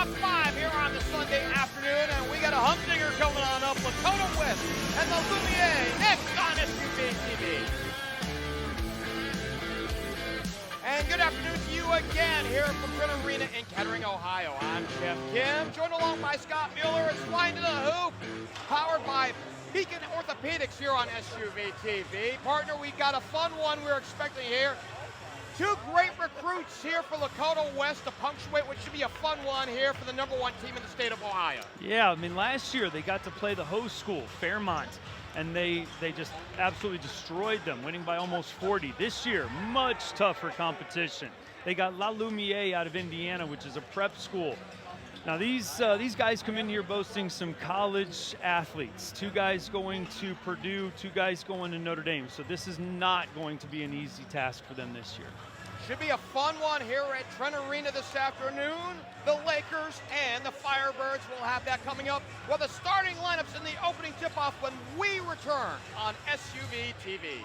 top 5 here on the Sunday afternoon, and we got a humdinger coming on up. Lakota West and LaLumiere next on SUV TV. And good afternoon to you again here from Print Arena in Kettering, Ohio. I'm Geoff Kim, joined along by Scott Mueller. It's Flyin To The Hoop, powered by Beacon Orthopedics here on SUV TV. Partner, we got a fun one we're expecting here. Two great recruits here for Lakota West to punctuate what should be a fun one here for the #1 team in the state of Ohio. Yeah, I mean, last year they got to play the host school, Fairmont, and they just absolutely destroyed them, winning by almost 40. This year, much tougher competition. They got LaLumiere out of Indiana, which is a prep school. Now these guys come in here boasting some college athletes. 2 guys going to Purdue, 2 guys going to Notre Dame. So this is not going to be an easy task for them this year. Should be a fun one here at Trent Arena this afternoon. The Lakers and the Firebirds will have that coming up. Well, the starting lineups in the opening tip-off when we return on SUV TV.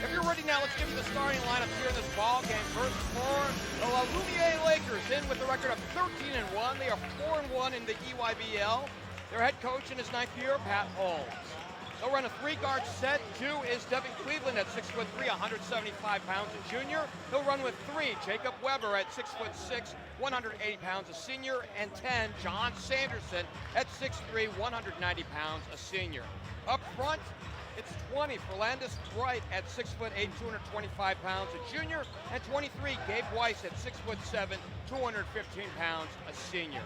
If you're ready now, let's give you the starting lineups here in this ball game. First for the LaLumiere Lakers, in with a record of 13-1. They are 4-1 in the EYBL. Their head coach in his 9th year, Pat Holmes. They'll run a 3-guard set. 2 is Devin Cleveland at 6'3", 175 pounds, a junior. He'll run with 3, Jacob Weber at 6'6", 180 pounds, a senior. And 10, John Sanderson at 6'3", 190 pounds, a senior. Up front, it's 20 for Landis Bright at 6'8", 225 pounds, a junior. And 23, Gabe Weiss at 6'7", 215 pounds, a senior.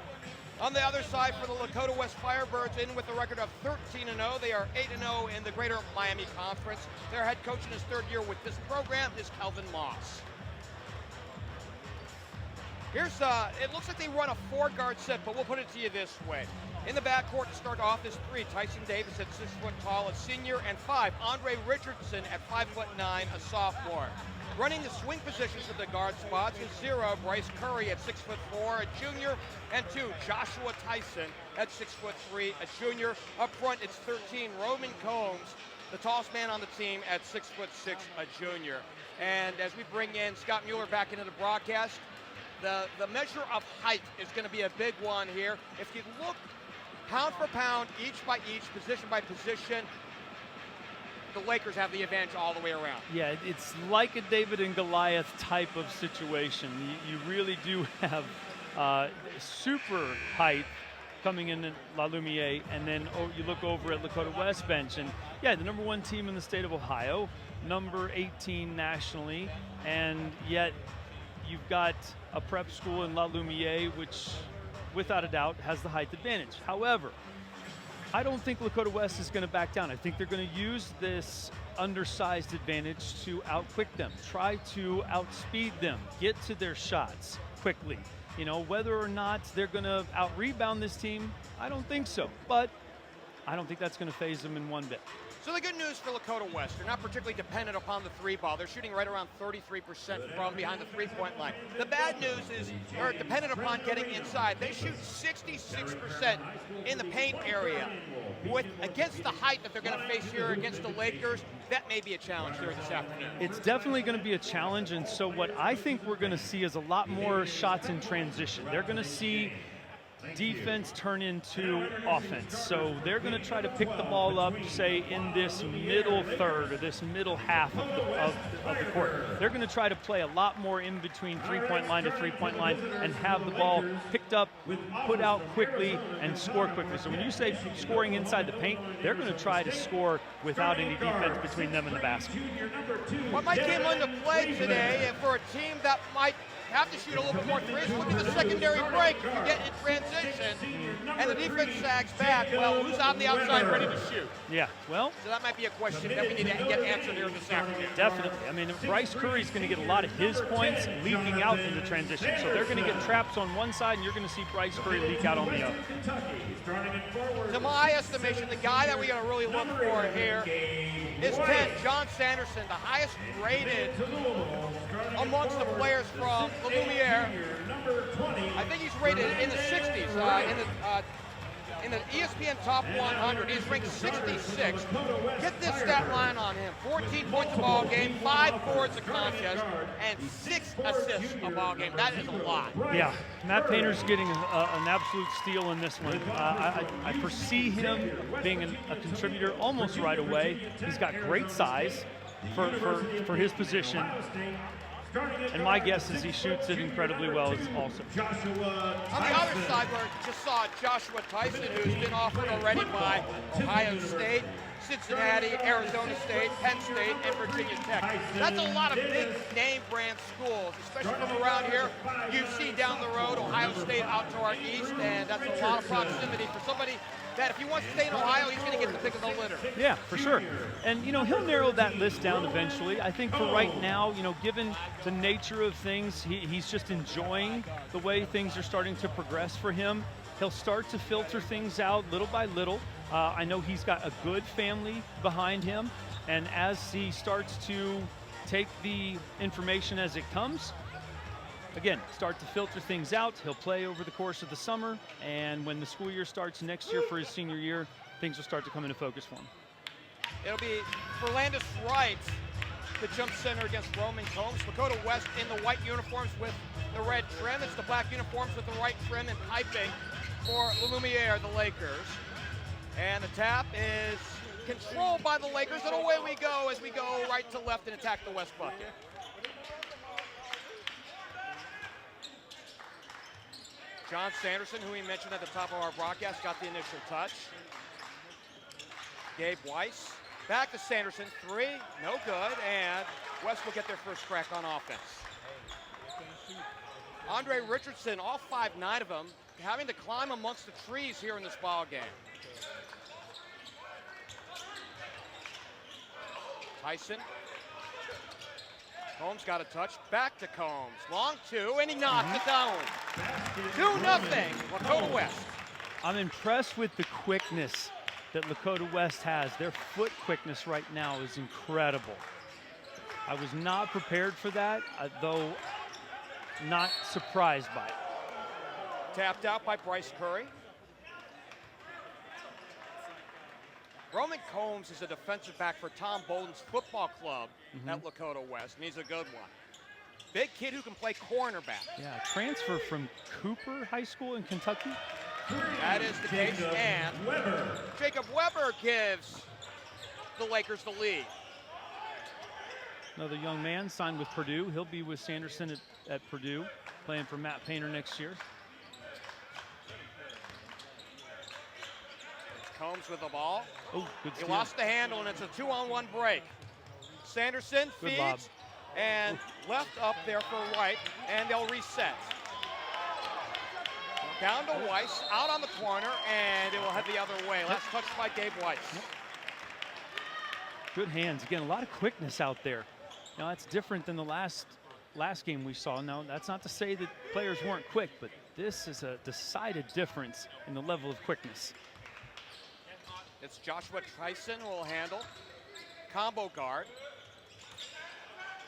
On the other side for the Lakota West Firebirds, in with a record of 13-0. They are 8-0 in the Greater Miami Conference. Their head coach in his 3rd year with this program is Kelvin Moss. Here's, it looks like they run a 4-guard set, but we'll put it to you this way. In the backcourt to start off is 3, Tyson Davis at 6 foot tall, a senior, and 5, Andre Richardson at 5'9", a sophomore. Running the swing positions at the guard spots is 0, Bryce Curry at 6'4", a junior, and 2, Joshua Tyson at 6'3", a junior. Up front, it's 13, Roman Combs, the tallest man on the team at 6'6", a junior. And as we bring in Scott Mueller back into the broadcast, the measure of height is going to be a big one here. If you look pound for pound, each by each, position by position, the Lakers have the advantage all the way around. Yeah, it's like a David and Goliath type of situation. You really do have super height coming in at LaLumiere, and then you look over at Lakota West bench, and yeah, the #1 team in the state of Ohio, number 18 nationally, and yet you've got a prep school in LaLumiere, which without a doubt has the height advantage. However, I don't think Lakota West is going to back down. I think they're going to use this undersized advantage to outquick them, try to outspeed them, get to their shots quickly. You know, whether or not they're going to out-rebound this team, I don't think so. But I don't think that's going to faze them in one bit. So the good news for Lakota West, they're not particularly dependent upon the 3-ball. They're shooting right around 33% from behind the 3-point line. The bad news is they're dependent upon getting inside. They shoot 66% in the paint area. Against the height that they're going to face here against the Lakers, that may be a challenge here this afternoon. It's definitely going to be a challenge, and so what I think we're going to see is a lot more shots in transition. They're going to see defense turn into offense. So they're going to try to pick the ball up, say, in this middle third or this middle half of the court. They're going to try to play a lot more in between 3-point line to 3-point line and have the ball picked up, put out quickly, and score quickly. So when you say scoring inside the paint, they're going to try to score without any defense between them and the basket. What might come into play today for a team that might have to shoot a little bit more threes. Look at the secondary break. If you get in transition and the defense sags back, well, who's on the outside ready to shoot? Yeah, well. So that might be a question that we need to get answered here this afternoon. Definitely. I mean, Bryce Curry's going to get a lot of his points leaking out into transition. So they're going to get traps on one side, and you're going to see Bryce Curry leak out on the other. To my estimation, the guy that we got to really look for here is 10, John Sanderson, the highest rated amongst the players from LaLumiere. I think he's rated in the 60s in the in the ESPN Top 100. He's ranked 66. Get this stat line on him. 14 points a ball game, 5 boards a contest, and 6 assists a ball game. That is a lot. Yeah, Matt Painter's getting an absolute steal in this one. I foresee him being a contributor almost right away. He's got great size for his position. And my guess is he shoots it incredibly well also. On the other side, we just saw Joshua Tyson, who's been offered already by Ohio State, Cincinnati, Arizona State, Penn State, and Virginia Tech. That's a lot of big name brand schools, especially from around here. UC down the road, Ohio State out to our east, and that's a lot of proximity for somebody that if he wants to stay in Ohio, he's going to get the pick of the litter. Yeah, for sure. And, you know, he'll narrow that list down eventually. I think for right now, you know, given the nature of things, he's just enjoying the way things are starting to progress for him. He'll start to filter things out little by little. I know he's got a good family behind him, and as he starts to take the information as it comes, again, start to filter things out. He'll play over the course of the summer, and when the school year starts next year for his senior year, things will start to come into focus for him. It'll be Ferlandis Wright, the jump center against Roman Combs. Lakota West in the white uniforms with the red trim. It's the black uniforms with the white trim and piping for LaLumiere, the Lakers. And the tap is controlled by the Lakers, and away we go as we go right to left and attack the West bucket. John Sanderson, who we mentioned at the top of our broadcast, got the initial touch. Gabe Weiss, back to Sanderson, 3, no good, and West will get their first crack on offense. Andre Richardson, all 5'9" of them, having to climb amongst the trees here in this ball game. Tyson. Combs got a touch, back to Combs. Long 2, and he knocks it down. 2-0, Lakota West. I'm impressed with the quickness that Lakota West has. Their foot quickness right now is incredible. I was not prepared for that, though not surprised by it. Tapped out by Bryce Curry. Roman Combs is a defensive back for Tom Bolden's football club at Lakota West, and he's a good one. Big kid who can play cornerback. Yeah, transfer from Cooper High School in Kentucky. That is the case, and Jacob Weber gives the Lakers the lead. Another young man signed with Purdue. He'll be with Sanderson at Purdue, playing for Matt Painter next year. Combs with the ball. Oh, good steal. He lost the handle, and it's a 2-on-1 break. Sanderson feeds and left up there for White, and they'll reset. Down to Weiss, out on the corner, and it will head the other way. Last touch by Gabe Weiss. Good hands. Again, a lot of quickness out there. Now, that's different than the last game we saw. Now, that's not to say that players weren't quick, but this is a decided difference in the level of quickness. It's Joshua Tyson who will handle. Combo guard.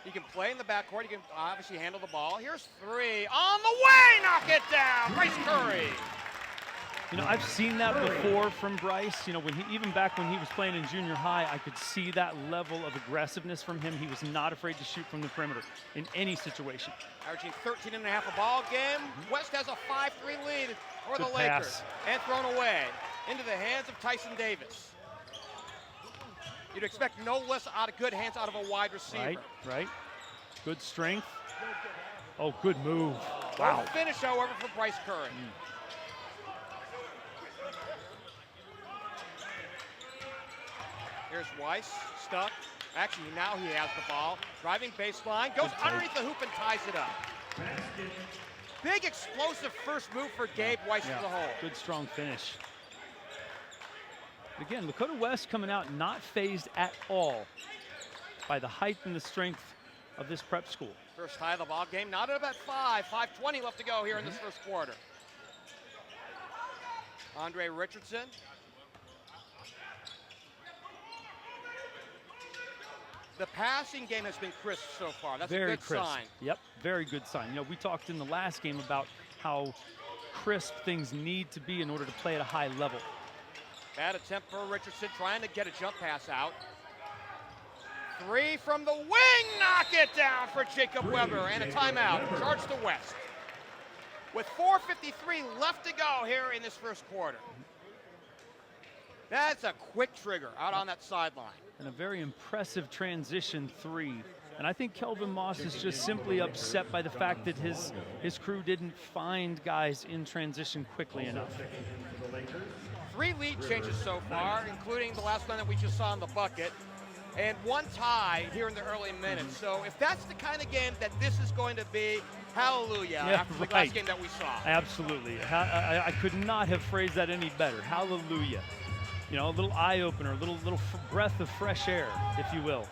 He can play in the backcourt. He can obviously handle the ball. Here's 3 on the way. Knock it down. Bryce Curry. You know, I've seen that before from Bryce. You know, even back when he was playing in junior high, I could see that level of aggressiveness from him. He was not afraid to shoot from the perimeter in any situation. Averaging 13 and a half a ball game. West has a 5-3 lead for the Lakers. Pass. And thrown away into the hands of Tyson Davis. You'd expect no less out of good hands out of a wide receiver. Right. Good strength. Oh, good move. Wow. Good finish, however, for Bryce Curry. Here's Weiss, stuck. Actually, now he has the ball. Driving baseline, goes underneath the hoop and ties it up. Big explosive first move for Gabe Weiss to the hole. Good strong finish. Again, Lakota West coming out not phased at all by the height and the strength of this prep school. First tie of the ball game, not at about 5:20 left to go here in this first quarter. Andre Richardson. The passing game has been crisp so far. That's very a good crisp. sign. Yep, very good sign. You know, we talked in the last game about how crisp things need to be in order to play at a high level. Bad attempt for Richardson, trying to get a jump pass out. 3 from the wing, knock it down for Jacob Weber, and a timeout. Charge to West. With 4:53 left to go here in this first quarter. That's a quick trigger out on that sideline. And a very impressive transition 3. And I think Kelvin Moss is just simply upset by the fact that his crew didn't find guys in transition quickly enough. 3 lead changes so far, including the last one that we just saw in the bucket, and 1 tie here in the early minutes. So if that's the kind of game that this is going to be, hallelujah, after the last game that we saw. Absolutely. I could not have phrased that any better. Hallelujah. You know, a little eye-opener, a little breath of fresh air, if you will.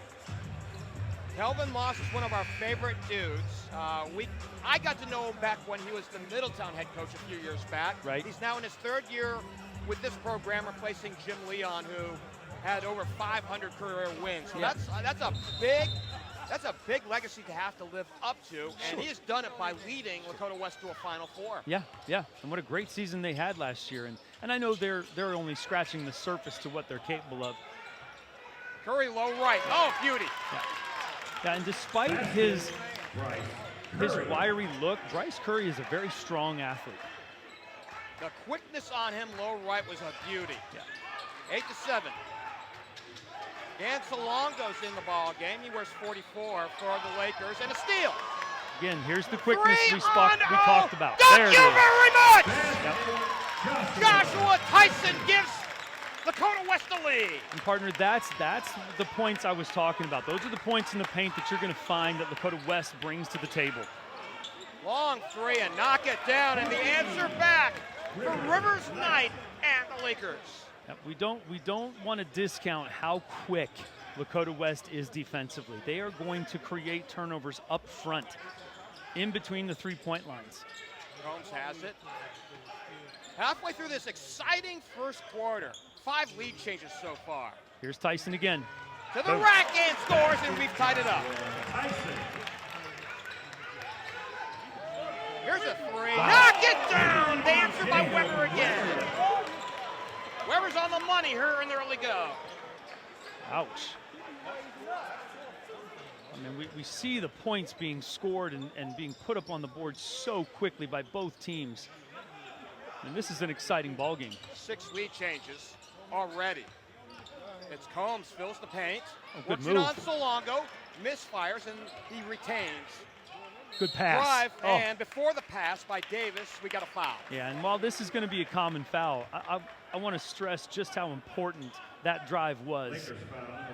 Kelvin Moss is one of our favorite dudes. I got to know him back when he was the Middletown head coach a few years back. Right. He's now in his 3rd year with this program, replacing Jim Leon, who had over 500 career wins. So that's a big legacy to have to live up to, and he has done it by leading Lakota West to a Final Four. Yeah, and what a great season they had last year, and I know they're only scratching the surface to what they're capable of. Curry low right, oh beauty. Yeah, and despite his wiry look, Bryce Curry is a very strong athlete. The quickness on him low right was a beauty. Yeah. 8-7. Dan Salongo's in the ball game. He wears 44 for the Lakers, and a steal. Again, here's the quickness we talked about. Thank you very much! Yep. Joshua Tyson gives Lakota West the lead. And partner, that's the points I was talking about. Those are the points in the paint that you're going to find that Lakota West brings to the table. Long 3 and knock it down, and the answer back for Rivers Knight and the Lakers. We don't want to discount how quick Lakota West is defensively. They are going to create turnovers up front, in between the 3-point lines. Combs has it. Halfway through this exciting first quarter, 5 lead changes so far. Here's Tyson again. To the rack and scores, and we've tied it up. Here's a 3. Wow. Knock it down! The answer by Weber again. Weber's on the money here in the early go. Ouch. I mean, we see the points being scored and being put up on the board so quickly by both teams. And this is an exciting ball game. 6 lead changes already. It's Combs, fills the paint. Good works move. it on Solongo, misfires, and he retains. Good pass. Drive, and before the pass by Davis, we got a foul. Yeah, and while this is going to be a common foul, I want to stress just how important that drive was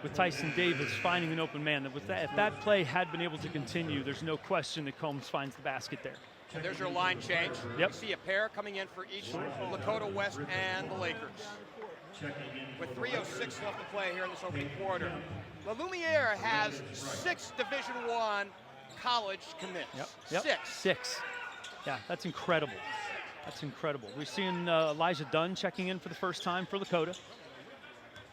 with Tyson Davis finding an open man. If that play had been able to continue, there's no question that Combs finds the basket there. And there's your line change. Yep. You see a pair coming in for each Lakota West and the Lakers. With 3:06 left to play here in this opening quarter. LaLumiere has 6 Division I college commits. Yep. Six. Yeah, that's incredible. That's incredible. We're seeing Elijah Dunn checking in for the first time for Lakota.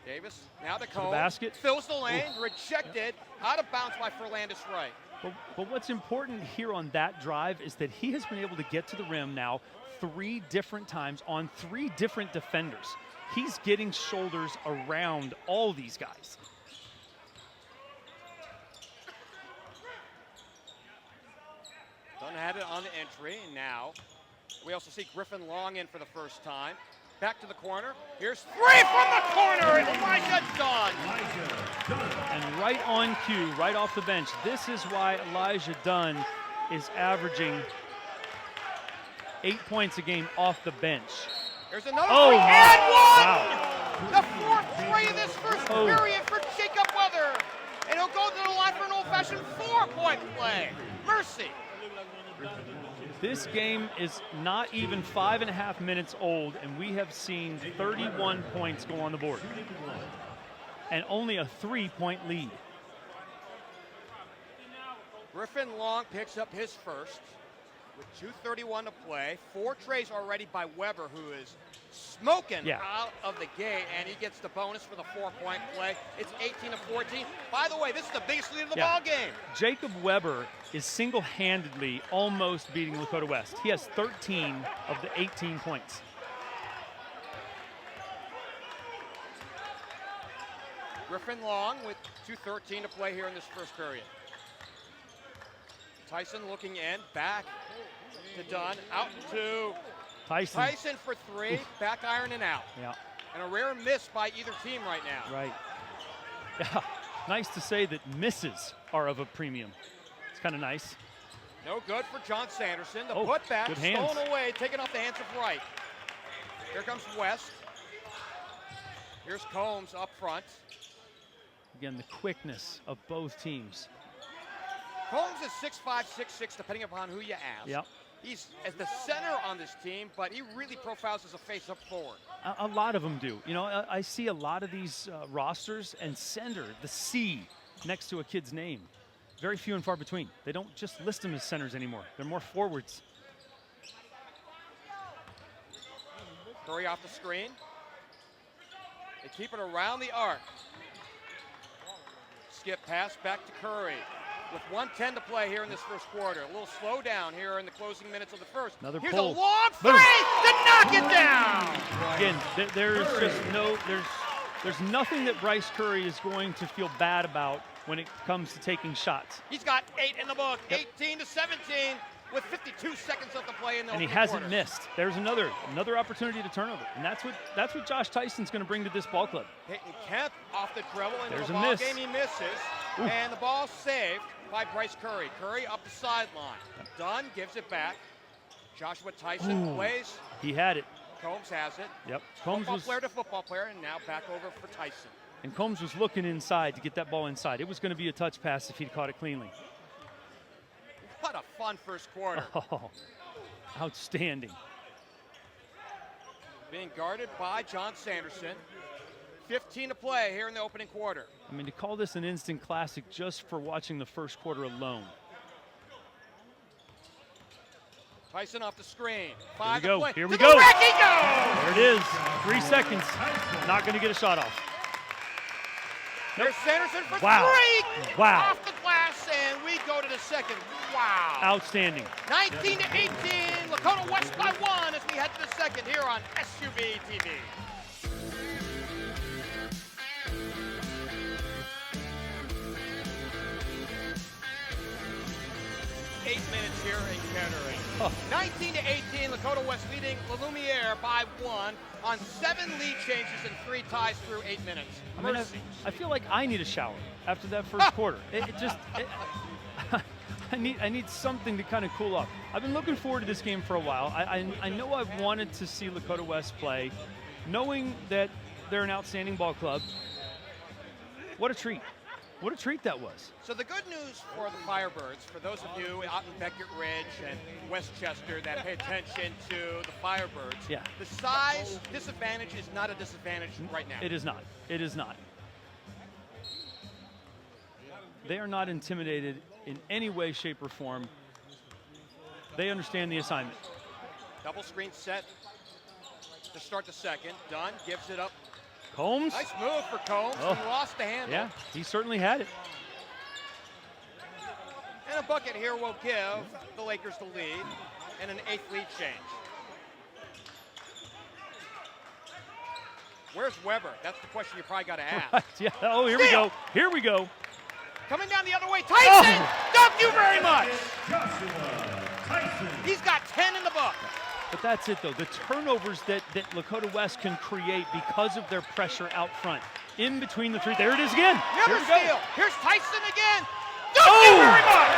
Davis, now to Combs. Basket. Fills the lane, rejected, out of bounds by Ferlandis Wright. But what's important here on that drive is that he has been able to get to the rim now 3 different times on 3 different defenders. He's getting shoulders around all these guys. Dunn had it on the entry, and now we also see Griffin Long in for the first time. Back to the corner. Here's 3 from the corner, and Elijah Dunn. And right on cue, right off the bench, this is why Elijah Dunn is averaging 8 points a game off the bench. There's another 3 my. and 1! Wow. The 4th 3 of this first period for Jacob Weather. And he'll go to the line for an old-fashioned 4-point play. Mercy. This game is not even 5.5 minutes old, and we have seen 31 points go on the board. And only a 3-point lead. Griffin Long picks up his first With 2:31 to play, 4 trays already by Weber, who is smoking out of the gate, and he gets the bonus for the 4-point play. It's 18-14. By the way, this is the biggest lead of the ball game. Jacob Weber is single-handedly almost beating Lakota West. He has 13 of the 18 points. Griffin Long with 2:13 to play here in this first period. Tyson looking in, back to Dunn, out to Tyson for 3, back iron and out. Yeah. And a rare miss by either team right now. Right. Yeah. Nice to say that misses are of a premium. It's kind of nice. No good for John Sanderson. The putback stolen away, taken off the hands of Wright. Here comes West. Here's Combs up front. Again, the quickness of both teams. Combs is 6'5", 6'6", depending upon who you ask. Yep. He's as the center on this team, but he really profiles as a face-up forward. A lot of them do. You know, I see a lot of these rosters and center, the C next to a kid's name. Very few and far between. They don't just list them as centers anymore. They're more forwards. Curry off the screen. They keep it around the arc. Skip pass back to Curry. With 1:10 to play here in this first quarter. A little slow down here in the closing minutes of the first. Here's pull. A long three to knock it down. Again, there's just there's nothing that Bryce Curry is going to feel bad about when it comes to taking shots. He's got 8 in the book, 18-17 with 52 seconds left to play in the and he hasn't missed. There's another opportunity to turnover, and that's what Josh Tyson's going to bring to this ball club. Peyton Kemp off the dribble into There's the a ball miss. game. He misses, and the ball saved by Bryce Curry. Curry up the sideline. Dunn gives it back. Joshua Tyson plays. He had it. Combs has it. Yep. Combs football player to football player, and now back over for Tyson. And Combs was looking inside to get that ball inside. It was going to be a touch pass if he'd caught it cleanly. What a fun first quarter. Oh, outstanding. Being guarded by John Sanderson. 15 to play here in the opening quarter. I mean, to call this an instant classic just for watching the first quarter alone. Tyson off the screen. 5 Here we go. to play. Here we to go. The rack he goes! There it is. 3 seconds. Not going to get a shot off. There's Sanderson for 3. Wow. Off the glass, and we go to the second. Wow. Outstanding. 19-18. Lakota West by 1 as we head to the second here on SUV TV. 8 minutes here in Kettering. 19-18, Lakota West leading LaLumiere by 1 on 7 lead changes and 3 ties through 8 minutes. I feel like I need a shower after that first quarter. I need something to kind of cool off. I've been looking forward to this game for a while. I know I've wanted to see Lakota West play, knowing that they're an outstanding ball club. What a treat. What a treat that was. So the good news for the Firebirds, for those of you out in Beckett Ridge and Westchester that pay attention to the Firebirds, the size disadvantage is not a disadvantage right now. It is not. It is not. They are not intimidated in any way, shape, or form. They understand the assignment. Double screen set to start the second. Dunn gives it up. Combs. Nice move for Combs. He lost the handle. Yeah, he certainly had it. And a bucket here will give the Lakers the lead and an 8th lead change. Where's Weber? That's the question you probably got to ask. Right, yeah. Oh, here we go. Here we go. Coming down the other way, Tyson! Thank you very much! He's got 10 in the book. But that's it, though. The turnovers that Lakota West can create because of their pressure out front. In between the 3. There it is again. Another steal. Here's Tyson again. Thank you very much!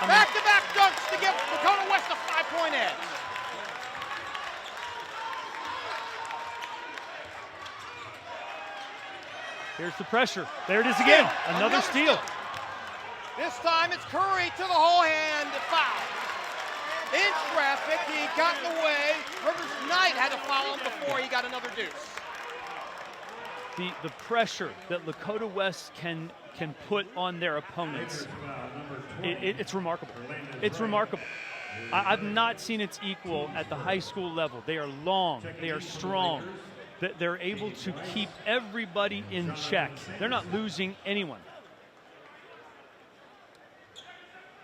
Back-to-back dunks to give Lakota West a 5-point edge. Here's the pressure. There it is again. Another steal. This time it's Curry to the whole hand foul. In traffic, he got in the way. Rivers Knight had to foul him before he got another deuce. The pressure that Lakota West can put on their opponents It's remarkable. It's remarkable. I've not seen its equal at the high school level. They are long. They are strong. They're able to keep everybody in check. They're not losing anyone.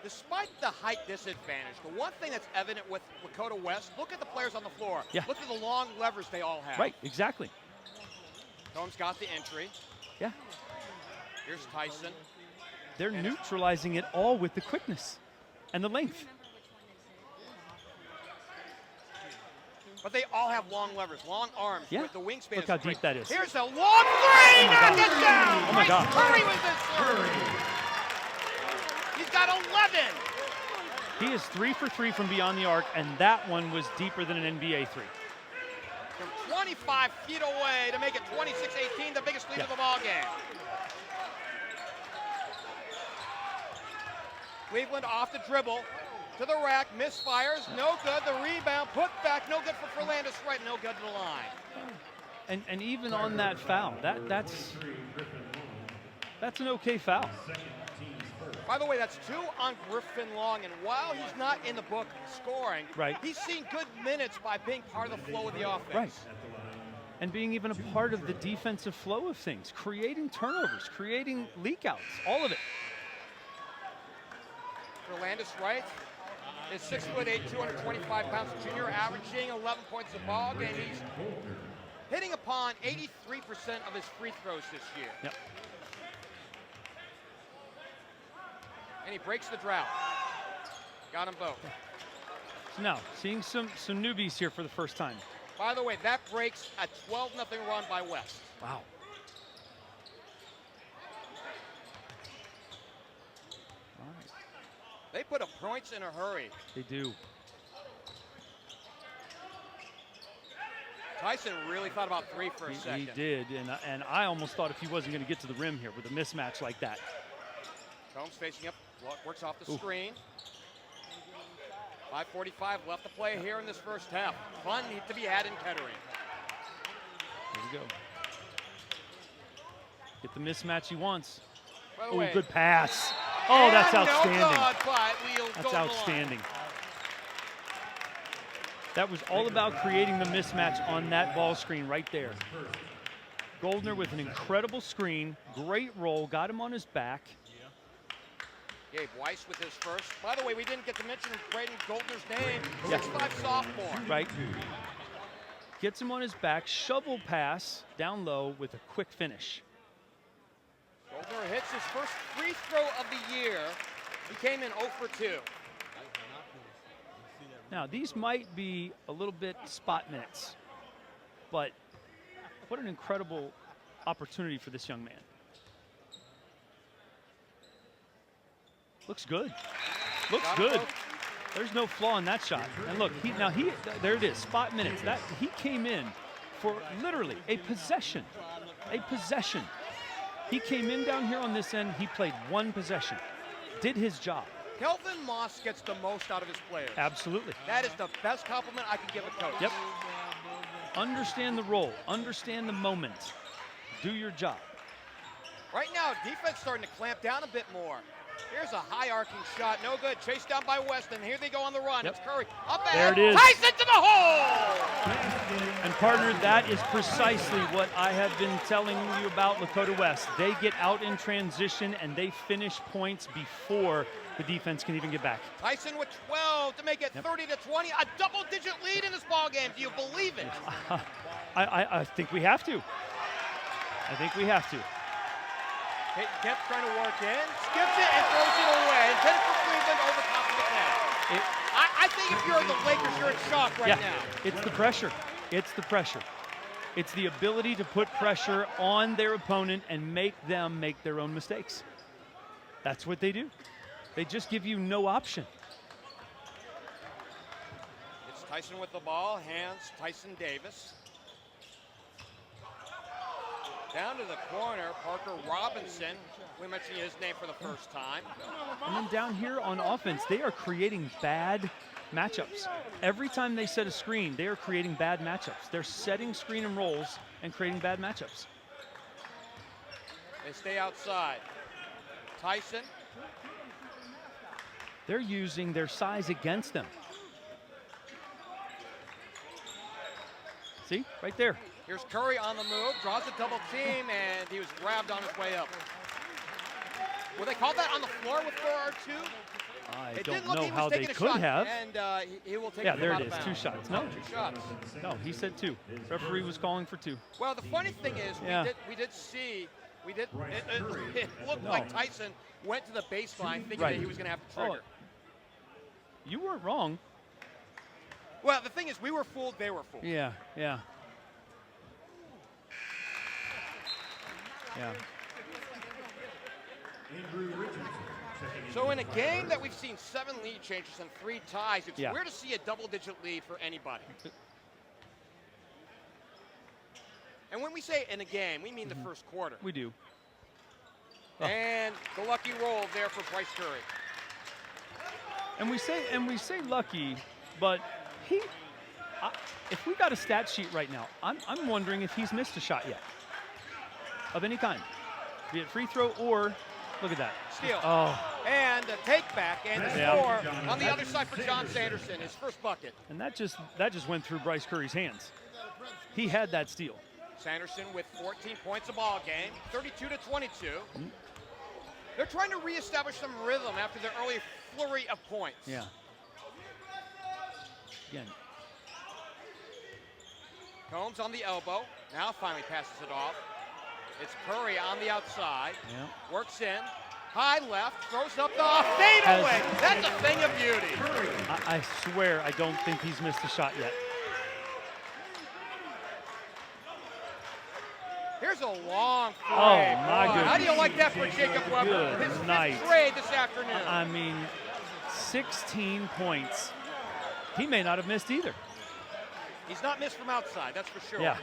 Despite the height disadvantage, the one thing that's evident with Lakota West, look at the players on the floor. Yeah. Look at the long levers they all have. Right, exactly. Combs got the entry. Yeah. Here's Tyson. They're neutralizing it all with the quickness and the length. But they all have long levers, long arms. Yeah. With the wingspan. Look how deep that is. Here's a long three. Knock it down. Oh my God. Bryce Curry with this serve. He's got 11. He is 3 for 3 from beyond the arc, and that one was deeper than an NBA three. From 25 feet away to make it 26-18, the biggest lead of the ball game. Cleveland off the dribble. To the rack, misfires, no good. The rebound, put back, no good for Fernandez Wright, no good to the line. And even on that foul, that's an okay foul. By the way, that's 2 on Griffin Long, and while he's not in the book scoring, right, he's seen good minutes by being part of the flow of the offense. Right. And being even a part of the defensive flow of things, creating turnovers, creating leakouts, all of it. Fernandez Wright is 6'8", 225 pounds junior, averaging 11 points a ball game. He's hitting upon 83% of his free throws this year. Yep. And he breaks the drought. Got them both. So now, seeing some newbies here for the first time. By the way, that breaks a 12-0 run by West. Wow. They put up points in a hurry. They do. Tyson really thought about 3 for a second. He did, and I almost thought if he wasn't going to get to the rim here with a mismatch like that. Combs facing up, works off the screen. 5:45 left to play here in this first half. Fun to be had in Kettering. Here we go. Get the mismatch he wants. By the way, good pass. Oh, that's outstanding. No good, but we'll that's go outstanding. That was all about creating the mismatch on that ball screen right there. Goldner with an incredible screen, great roll, got him on his back. Gabe Weiss with his first. By the way, we didn't get to mention Braden Goldner's name. 6'5" sophomore. Right. Gets him on his back, shovel pass down low with a quick finish. Goldner hits his first free throw of the year. He came in 0 for 2. Now, these might be a little bit spot minutes, but what an incredible opportunity for this young man. Looks good. Looks good. There's no flaw in that shot. And look, there it is, spot minutes. That he came in for literally a possession. A possession. He came in down here on this end, he played one possession. Did his job. Kelvin Moss gets the most out of his players. Absolutely. That is the best compliment I could give a coach. Yep. Understand the role, understand the moment. Do your job. Right now, defense starting to clamp down a bit more. Here's a high arcing shot, no good. Chased down by West, and here they go on the run. Yep. It's Curry up ahead. There it is. Tyson to the hole! And partner, that is precisely what I have been telling you about Lakota West. They get out in transition and they finish points before the defense can even get back. Tyson with 12 to make it 30-20, a double-digit lead in this ball game. Do you believe it? I think we have to. I think we have to. Kemp trying to work in, skips it and throws it away. Intended for Cleveland over top of the net. I think if you're the Lakers, you're in shock right now. It's the pressure. It's the pressure. It's the ability to put pressure on their opponent and make them make their own mistakes. That's what they do. They just give you no option. It's Tyson with the ball, hands Tyson Davis. Down to the corner, Parker Robinson. We mentioned his name for the first time. And then down here on offense, they are creating bad matchups. Every time they set a screen, they are creating bad matchups. They're setting screen and rolls and creating bad matchups. They stay outside. Tyson They're using their size against them. See, right there. Here's Curry on the move, draws a double team, and he was grabbed on his way up. Well, they called that on the floor with 4-2. I don't know how they could have. And he will take yeah, it there out it of is. bounds. 2 shots. No. 2 shots. No, he said 2. Referee was calling for 2. Well, the funny thing is, we did see, it looked like Tyson went to the baseline thinking that he was going to have to trigger. You weren't wrong. Well, the thing is, we were fooled, they were fooled. Yeah, yeah. Yeah. So in a game that we've seen 7 lead changes and 3 ties, it's weird to see a double-digit lead for anybody. And when we say in a game, we mean the first quarter. We do. And the lucky roll there for Bryce Curry. And we say lucky, but if we got a stat sheet right now, I'm wondering if he's missed a shot yet of any kind, be it free throw or look at that steal. Oh, and a take back and a score on the other side for John Sanderson, his first bucket. And that just went through Bryce Curry's hands. He had that steal. Sanderson with 14 points a ball game, 32-22. They're trying to reestablish some rhythm after their early flurry of points. Yeah. Again. Combs on the elbow. Now finally passes it off. It's Curry on the outside. Yeah. Works in. High left. Throws up the fadeaway. That's a thing of beauty. I swear I don't think he's missed a shot yet. Here's a long three. Oh, my goodness. How do you like that for Jacob Weber? Good His night. 5th trade this afternoon. I mean, 16 points. He may not have missed either. He's not missed from outside, that's for sure. Yeah.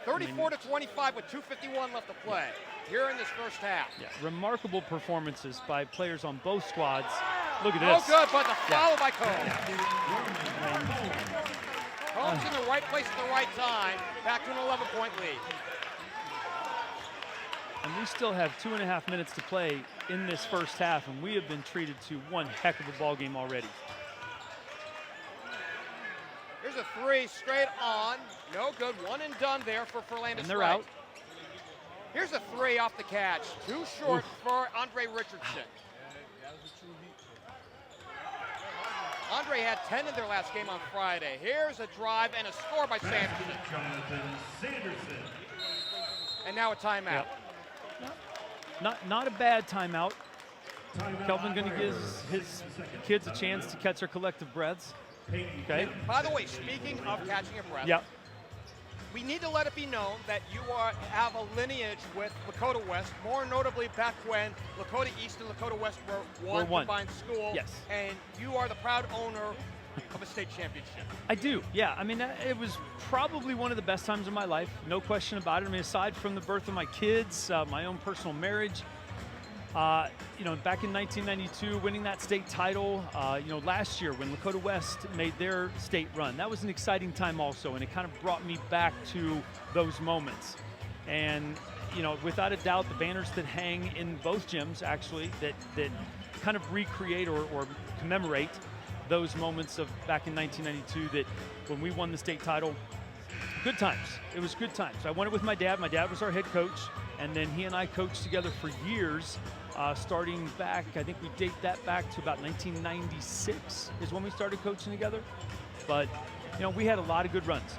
34-25 with 2:51 left to play here in this first half. Yeah, remarkable performances by players on both squads. Look at this. Oh, good, but the foul by Combs. Combs in the right place at the right time. Back to an 11-point lead. And we still have 2.5 minutes to play in this first half, and we have been treated to one heck of a ball game already. Here's a 3 straight on. No good. One and done there for Fernandez. And they're out. Here's a 3 off the catch. Too short for Andre Richardson. Andre had 10 in their last game on Friday. Here's a drive and a score by Sanderson. And now a timeout. Yep. Not a bad timeout. Kelvin going to give his kids a chance to catch their collective breaths. Okay. By the way, speaking of catching a breath, yep. we need to let it be known that you have a lineage with Lakota West, more notably back when Lakota East and Lakota West were one combined school. Yes. And you are the proud owner of a state championship. I do, yeah. I mean, it was probably one of the best times of my life, no question about it. I mean, aside from the birth of my kids, my own personal marriage, you know, back in 1992, winning that state title, you know, last year when Lakota West made their state run, that was an exciting time also, and it kind of brought me back to those moments. And, you know, without a doubt, the banners that hang in both gyms, actually, that kind of recreate or commemorate those moments of back in 1992, that when we won the state title, good times. It was good times. I won it with my dad. My dad was our head coach, and then he and I coached together for years. Starting back, I think we date that back to about 1996 is when we started coaching together. But, you know, we had a lot of good runs,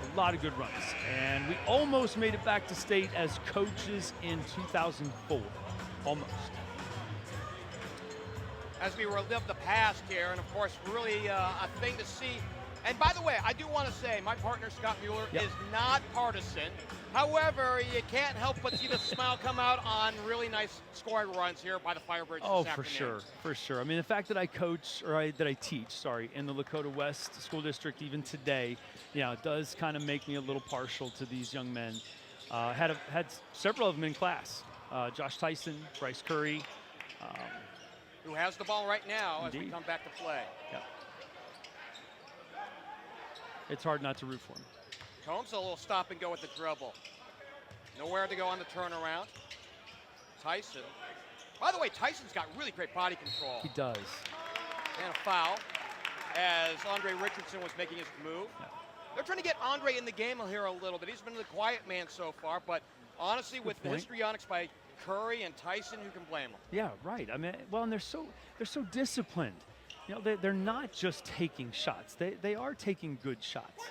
And we almost made it back to state as coaches in 2004, almost. As we relive the past here, and of course, really a thing to see. And by the way, I do want to say my partner, Scott Mueller, is not partisan. However, you can't help but see the smile come out on really nice scoring runs here by the Firebirds this afternoon. For sure. I mean, the fact that I coach, or that I teach, in the Lakota West School District even today, yeah, it does kind of make me a little partial to these young men. Had several of them in class. Josh Tyson, Bryce Curry. Who has the ball right now Indeed. as we come back to play. Yeah. It's hard not to root for him. Combs a little stop and go with the dribble. Nowhere to go on the turnaround. Tyson. By the way, Tyson's got really great body control. He does. And a foul as Andre Richardson was making his move. Yeah. They're trying to get Andre in the game here a little bit. He's been the quiet man so far, but honestly, with the histrionics by Curry and Tyson, who can blame them? Yeah, right. I mean, well, and they're so disciplined. You know, they're not just taking shots. They are taking good shots.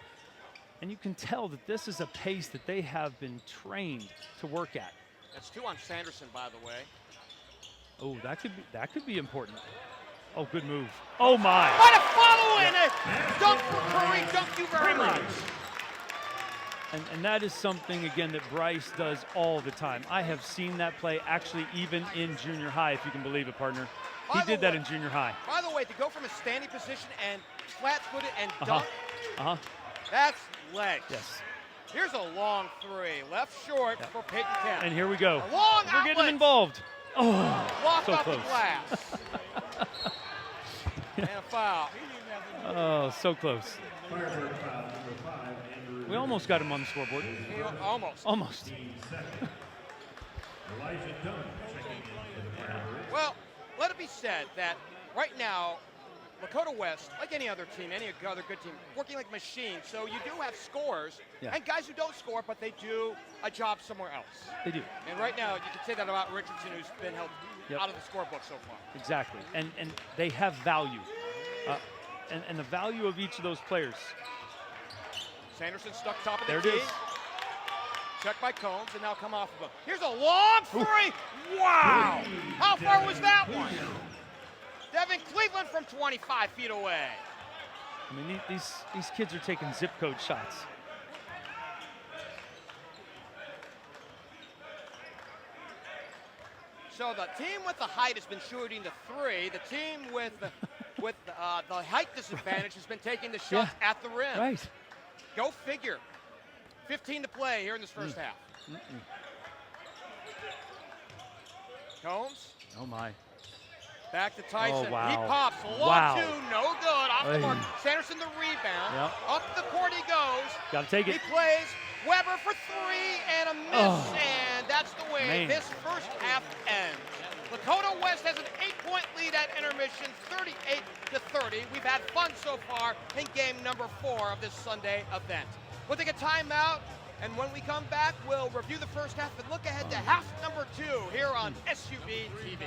And you can tell that this is a pace that they have been trained to work at. That's 2 on Sanderson, by the way. Oh, that could be important. Oh, good move. Oh my! What a follow in it! Dunk for Curry. Thank you very much. And that is something, again, that Bryce does all the time. I have seen that play actually even in junior high, if you can believe it, partner. He did that in junior high. By the way, to go from a standing position and flat-footed and dunk, that's legs. Yes. Here's a long 3, left short for Peyton Kemp. And here we go. A long We're getting involved. Oh, blocked so off close. the glass. And a foul. Oh, so close. We almost got him on the scoreboard. Almost. Almost. Well, let it be said that right now, Lakota West, like any other team, any other good team, working like machines. So you do have scorers and guys who don't score, but they do a job somewhere else. They do. And right now, you can say that about Richardson, who's been held out of the scorebook so far. Exactly. And they have value. And the value of each of those players. Sanderson stuck top of the There key. it is. Checked by Combs, and now come off of him. Here's a long 3. Wow! How far was that one? Devin Cleveland from 25 feet away. I mean, these kids are taking zip code shots. So the team with the height has been shooting the 3. The team with the height disadvantage has been taking the shots at the rim. Right. Go figure. 15 to play here in this first half. Combs. Oh my. Back to Tyson. Oh, wow. He pops. Long 2, no good. Off the mark. Sanderson the rebound. Yep. Up the court he goes. Gotta take it. He plays. Weber for 3 and a miss. And that's the way this first half ends. Lakota West has an 8-point lead at intermission, 38-30. We've had fun so far in game number 4 of this Sunday event. We'll take a timeout, and when we come back, we'll review the first half and look ahead to half number 2 here on SUV TV.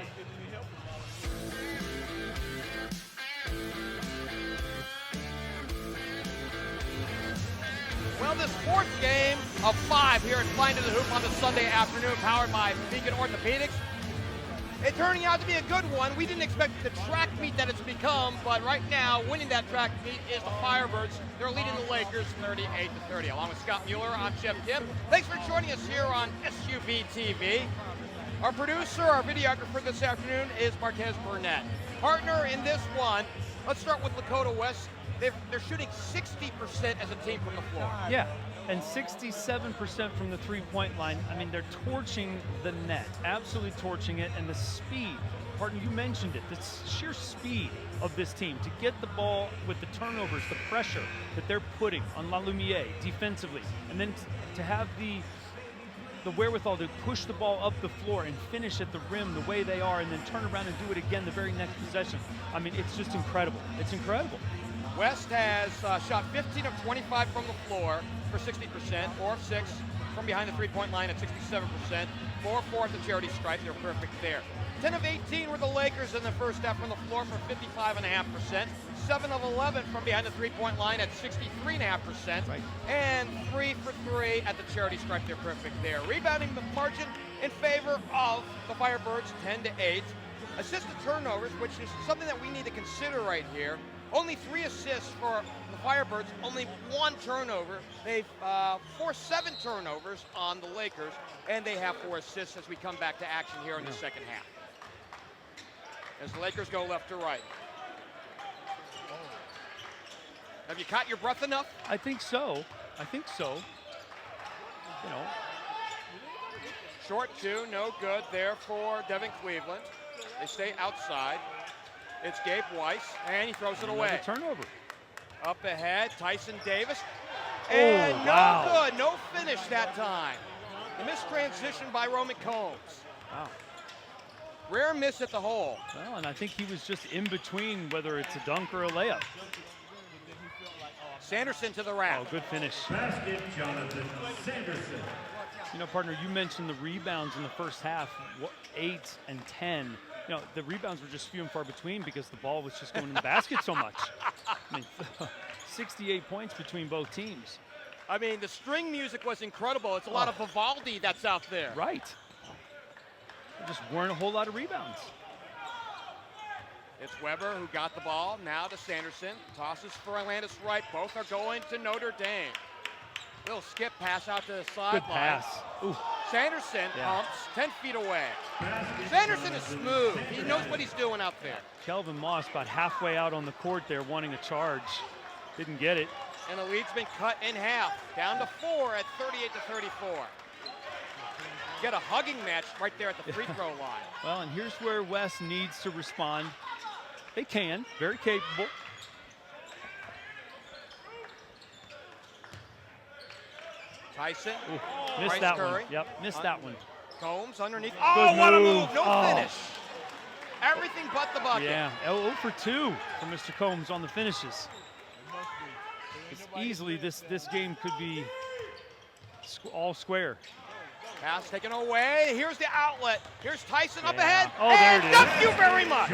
Well, this 4th game of 5 here at Flyin To The Hoop on the Sunday afternoon, powered by Beacon Orthopedics. It's turning out to be a good one. We didn't expect the track meet that it's become, but right now, winning that track meet is the Firebirds. They're leading the Lakers 38-30. Along with Scott Mueller, I'm Geoff Kim. Thanks for joining us here on SUV TV. Our producer, our videographer this afternoon is Marquez Burnett. Partner in this one, let's start with Lakota West. They're shooting 60% as a team from the floor. Yeah, and 67% from the three-point line. I mean, they're torching the net, absolutely torching it, and the speed. Partner, you mentioned it, the sheer speed of this team to get the ball with the turnovers, the pressure that they're putting on LaLumiere defensively, and then to have the wherewithal to push the ball up the floor and finish at the rim the way they are, and then turn around and do it again the very next possession. I mean, it's just incredible. It's incredible. West has shot 15 of 25 from the floor for 60%, 4 of 6 from behind the three-point line at 67%, 4 of 4 at the charity stripe. They're perfect there. 10 of 18 were the Lakers in the first half from the floor for 55.5%, 7 of 11 from behind the three-point line at 63.5%, and 3 for 3 at the charity stripe. They're perfect there. Rebounding margin in favor of the Firebirds, 10-8. Assist to turnovers, which is something that we need to consider right here. Only 3 assists for the Firebirds, only 1 turnover. They've forced 7 turnovers on the Lakers, and they have 4 assists as we come back to action here in the second half. As the Lakers go left to right. Have you caught your breath enough? I think so. I think so. You know. Short 2, no good there for Devin Cleveland. They stay outside. It's Gabe Weiss, and he throws it away. Turnover. Up ahead, Tyson Davis. And no good, no finish that time. The missed transition by Roman Combs. Wow. Rare miss at the hole. Well, and I think he was just in between whether it's a dunk or a layup. Sanderson to the rack. Oh, good finish. Basket, Jonathan Sanderson. You know, partner, you mentioned the rebounds in the first half, 8 and 10. You know, the rebounds were just few and far between because the ball was just going in the basket so much. I mean, 68 points between both teams. I mean, the string music was incredible. It's a lot of Vivaldi that's out there. Right. There just weren't a whole lot of rebounds. It's Weber who got the ball. Now to Sanderson. Tosses for Atlantis right. Both are going to Notre Dame. Little skip pass out to the sideline. Good pass. Ooh. Sanderson pumps 10 feet away. Sanderson is smooth. He knows what he's doing out there. Kelvin Moss about halfway out on the court there wanting a charge. Didn't get it. And the lead's been cut in half. Down to 4 at 38-34. Get a hugging match right there at the free throw line. Well, and here's where West needs to respond. They can, very capable. Tyson. Ooh, missed Bryce that Curry. one. Yep, missed that one. Combs underneath. Good Oh, what a move. move. No finish. Everything but the bucket. Yeah, 0 for 2 for Mr. Combs on the finishes. It's easily this game could be all square. Pass taken away. Here's the outlet. Here's Tyson up Yeah. ahead. Oh, there and it is. thank you very much.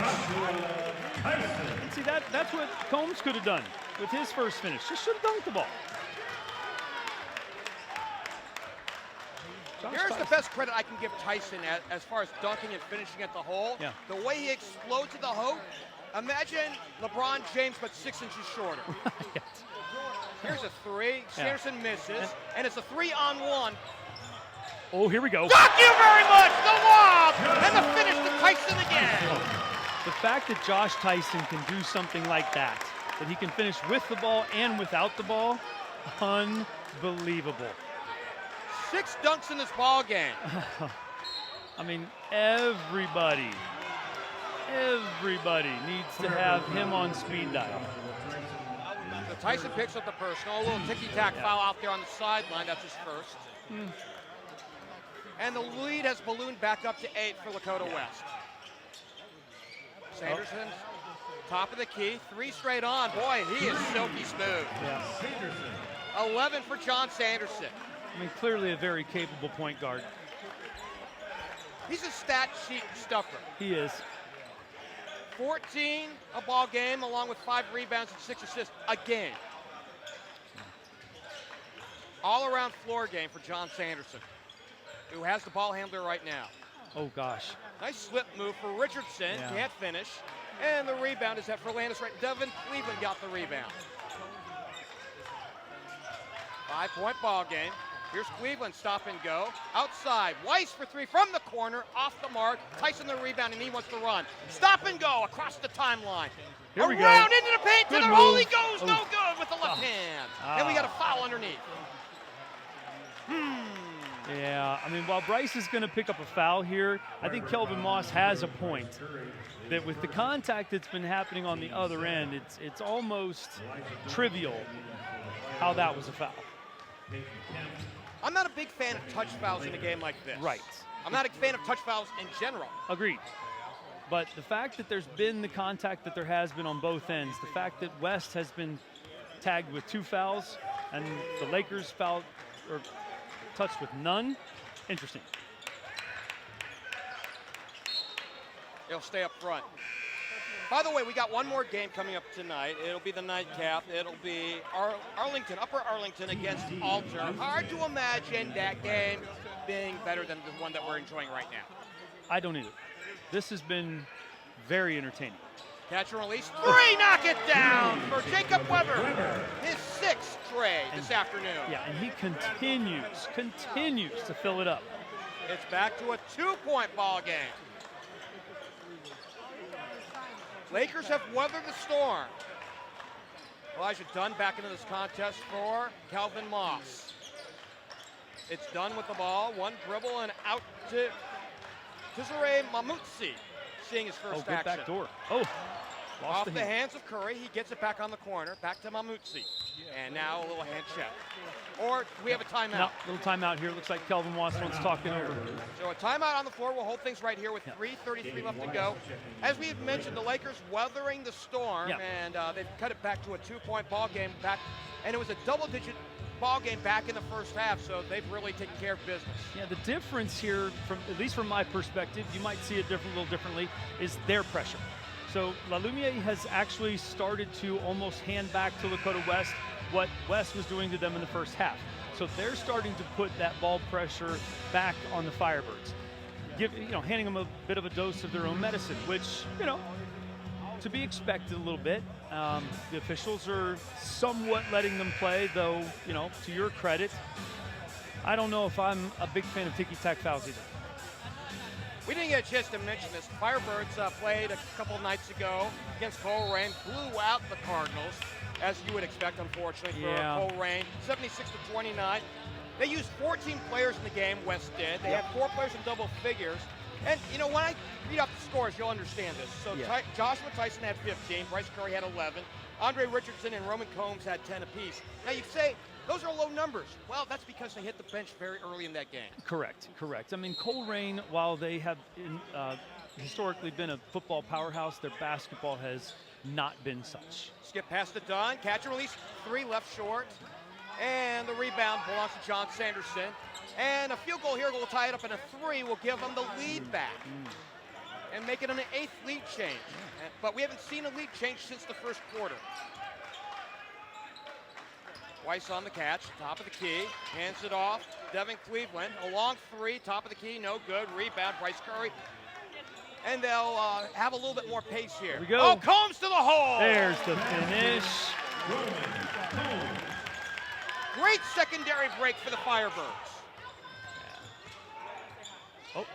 And see, that's what Combs could have done with his first finish. Just should have dunked the ball. Josh Here's the Tyson. best credit I can give Tyson as far as dunking and finishing at the hole. Yeah. The way he explodes at the hoop. Imagine LeBron James, but 6 inches shorter. Here's a 3. Sanderson misses, and it's a 3-on-1. Oh, here we go. Thank you very much. The lob and the finish to Tyson again. The fact that Josh Tyson can do something like that he can finish with the ball and without the ball, unbelievable. 6 dunks in this ball game. I mean, everybody needs to have him on speed dial. So Tyson picks up the personal. A little ticky-tack foul out there on the sideline. That's his first. And the lead has ballooned back up to 8 for Lakota West. Sanderson, top of the key, 3 straight on. Boy, he is silky smooth. Yeah. 11 for John Sanderson. I mean, clearly a very capable point guard. He's a stat sheet stuffer. He is. 14 a ball game, along with 5 rebounds and 6 assists a game. All-around floor game for John Sanderson, who has the ball handler right now. Oh, gosh. Nice slip move for Richardson. Yeah. Can't finish. And the rebound is at Ferlandis right. Devin Cleveland got the rebound. 5-point ball game. Here's Cleveland, stop and go. Outside, Weiss for 3 from the corner, off the mark. Tyson the rebound, and he wants to run. Stop and go across the timeline. Here we go. Around into the paint, Good to the hole he move. goes, no Oof. good with the left hand. And we got a foul underneath. Yeah, I mean, while Bryce is going to pick up a foul here, I think Kelvin Moss has a point. That with the contact that's been happening on the other end, it's almost trivial how that was a foul. I'm not a big fan of touch fouls in a game like this. Right. I'm not a fan of touch fouls in general. Agreed. But the fact that there's been the contact that there has been on both ends, the fact that West has been tagged with 2 fouls and the Lakers fouled or touched with none, interesting. He'll stay up front. By the way, we got one more game coming up tonight. It'll be the nightcap. It'll be Arlington, Upper Arlington against Alter. Hard to imagine that game being better than the one that we're enjoying right now. I don't either. This has been very entertaining. Catch and release. 3, knock it down for Jacob Weber. His 6th tray this afternoon. Yeah, and he continues to fill it up. It's back to a 2-point ball game. Lakers have weathered the storm. Elijah Dunn back into this contest for Calvin Moss. It's Dunn with the ball, 1 dribble and out to Tizere Mamutsi, seeing his first good action. back door. Oh, lost Off the hands of Curry, he gets it back on the corner, back to Mamutsi. And now a little hand check. Or we have a timeout. No, little timeout here. Looks like Kelvin Wasserman's talking over. So a timeout on the floor. We'll hold things right here with 3:33 left to go. As we have mentioned, the Lakers weathering the storm, and they've cut it back to a 2-point ball game back, and it was a double-digit ball game back in the first half, so they've really taken care of business. Yeah, the difference here, from at least from my perspective, you might see it a little differently, is their pressure. So LaLumiere has actually started to almost hand back to Lakota West what West was doing to them in the first half. So they're starting to put that ball pressure back on the Firebirds, handing them a bit of a dose of their own medicine, which, to be expected a little bit. The officials are somewhat letting them play, though, to your credit, I don't know if I'm a big fan of ticky-tack fouls either. We didn't get a chance to mention this. Firebirds played a couple nights ago against Coleraine, blew out the Cardinals, as you would expect, unfortunately, for Coleraine, 76-29. They used 14 players in the game, West did. They had 4 players in double figures. And, when I read off the scores, you'll understand this. So Joshua Tyson had 15, Bryce Curry had 11, Andre Richardson and Roman Combs had 10 apiece. Now, you'd say, those are low numbers. Well, that's because they hit the bench very early in that game. Correct. I mean, Coleraine, while they have historically been a football powerhouse, their basketball has not been such. Skip past the Dunn, catch and release, 3 left short. And the rebound belongs to John Sanderson. And a field goal here will tie it up, and a 3 will give them the lead back and make it an 8th lead change. But we haven't seen a lead change since the first quarter. Weiss on the catch, top of the key, hands it off. Devin Cleveland, a long 3, top of the key, no good. Rebound, Bryce Curry. And they'll have a little bit more pace here. Here we go. Oh, Combs to the hole! There's the finish. Great secondary break for the Firebirds. Oh.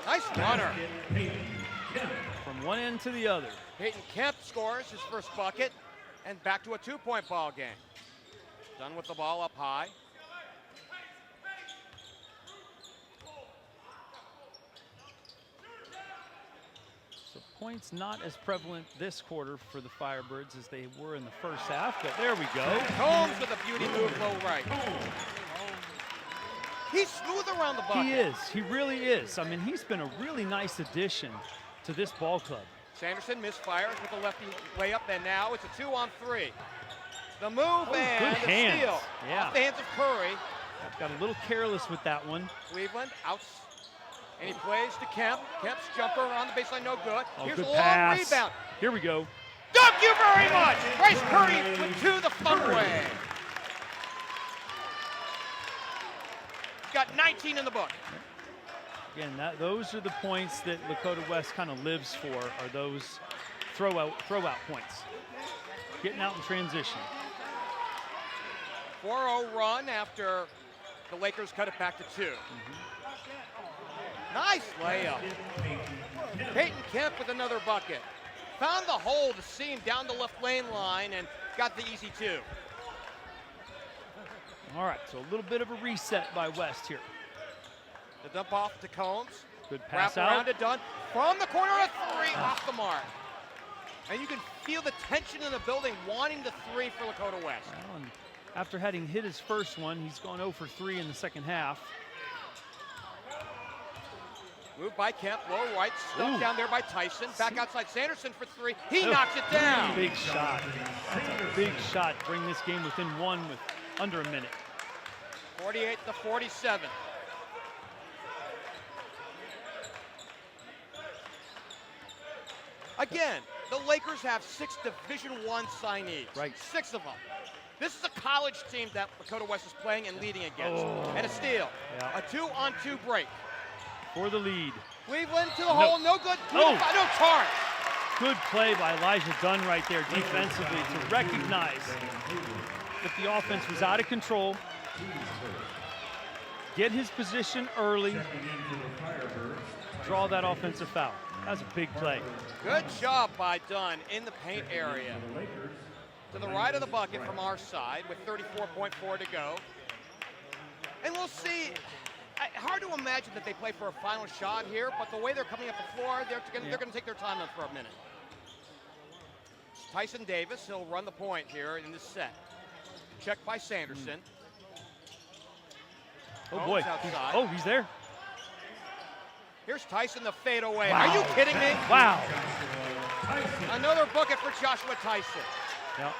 Nice runner. From one end to the other. Peyton Kemp scores his first bucket, and back to a 2-point ball game. Done with the ball up high. So points not as prevalent this quarter for the Firebirds as they were in the first half, but there we go. Combs with a beauty move low right. He's smooth around the bucket. He is. He really is. I mean, he's been a really nice addition to this ball club. Sanderson misfires with a lefty layup, and now it's a 2-on-3. The move and good the hands. steal off the hands of Curry. Got a little careless with that one. Cleveland out, and he plays to Kemp. Kemp's jumper on the baseline, no good. Oh, Here's good a long pass. rebound. Here we go. Thank you very much. Bryce Curry to the funway. Got 19 in the book. Again, those are the points that Lakota West kind of lives for, are those throw out points. Getting out in transition. 4-0 run after the Lakers cut it back to 2. Nice layup. Peyton Kemp with another bucket. Found the hole, the seam down the left lane line, and got the easy 2. All right, so a little bit of a reset by West here. The dump off to Combs. Good pass Wrap around out. it, done. From the corner, a 3 off the mark. And you can feel the tension in the building wanting the 3 for Lakota West. Well, and after having hit his first one, he's gone 0 for 3 in the second half. Move by Kemp, low right, stuck down there by Tyson. Back outside Sanderson for 3. He knocks it down. Big shot. That's a big shot. Bring this game within 1 with under a minute. 48-47. Again, the Lakers have 6 Division I signees. Right. 6 of them. This is a college team that Lakota West is playing and leading against. And a steal. Yeah. A 2-on-2 break. For the lead. Cleveland to the hole, no good. Oh. No charge. Good play by Elijah Dunn right there defensively to recognize that the offense was out of control. Get his position early. Draw that offensive foul. That was a big play. Good job by Dunn in the paint area. To the right of the bucket from our side with 34.4 to go. And we'll see. Hard to imagine that they play for a final shot here, but the way they're coming up the floor, they're going to take their time up for a minute. Tyson Davis, he'll run the point here in this set. Checked by Sanderson. Oh boy, he's there. Here's Tyson, the fadeaway. Wow. Are you kidding me? Wow. Another bucket for Joshua Tyson. Yep.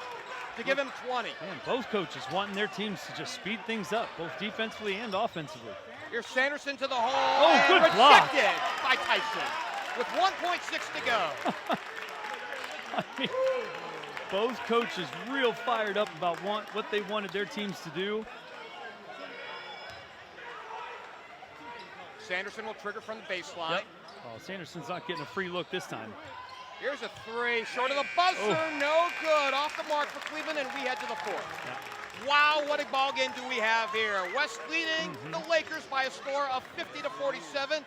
To give him 20. Man, both coaches wanting their teams to just speed things up, both defensively and offensively. Here's Sanderson to the hole. Oh, and good block. rejected by Tyson with 1.6 to go. I mean, both coaches real fired up about what they wanted their teams to do. Sanderson will trigger from the baseline. Yep. Oh, Sanderson's not getting a free look this time. Here's a three, short of the buzzer, no good. Off the mark for Cleveland, and we head to the fourth. Yep. Wow, what a ball game do we have here. West leading the Lakers by a score of 50-47.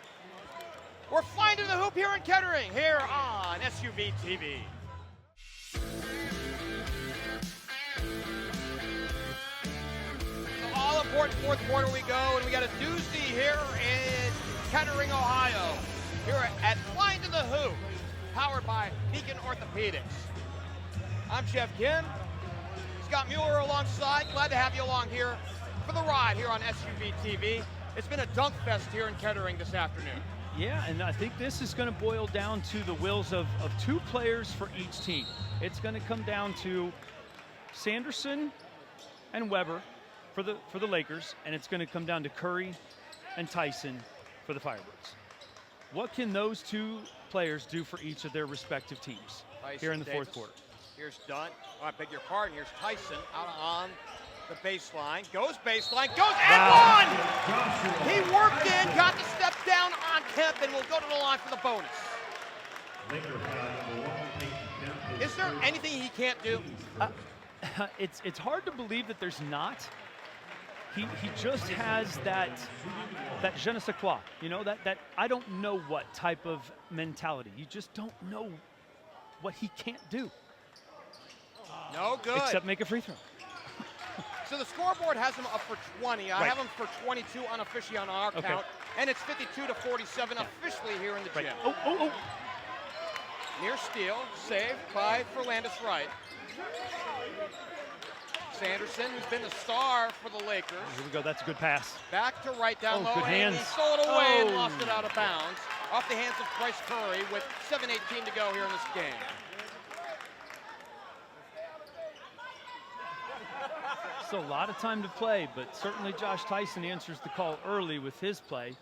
We're flying to the hoop here in Kettering, here on SUV TV. The all-important fourth quarter we go, and we got a doozy here in Kettering, Ohio. Here at Flyin To The Hoop, powered by Beacon Orthopedics. I'm Geoff Kim. Scott Mueller alongside. Glad to have you along here for the ride here on SUV TV. It's been a dunk fest here in Kettering this afternoon. Yeah, and I think this is going to boil down to the wills of two players for each team. It's going to come down to Sanderson and Weber for the Lakers, and it's going to come down to Curry and Tyson for the Firebirds. What can those two players do for each of their respective teams Tyson here in the Davis. fourth quarter? Here's Dunn. Oh, I beg your pardon. Here's Tyson out on the baseline. Goes baseline. Goes and one! He worked in, got the step down on Kemp, and will go to the line for the bonus. Is there anything he can't do? It's hard to believe that there's not. He just has that je ne sais quoi, you know, that I don't know what type of mentality. You just don't know what he can't do. No good. Except make a free throw. So the scoreboard has him up for 20. I Right. have him for 22 unofficially on our count. And it's 52-47 officially here in the gym. Oh. Near steal, saved by Fernandez Wright. Sanderson, who's been the star for the Lakers. Here we go, that's a good pass. Back to right down low, good and he hands. stole it away and Oh. lost it out of bounds. Off the hands of Bryce Curry with 7:18 to go here in this game. So a lot of time to play, but certainly Josh Tyson answers the call early with his play.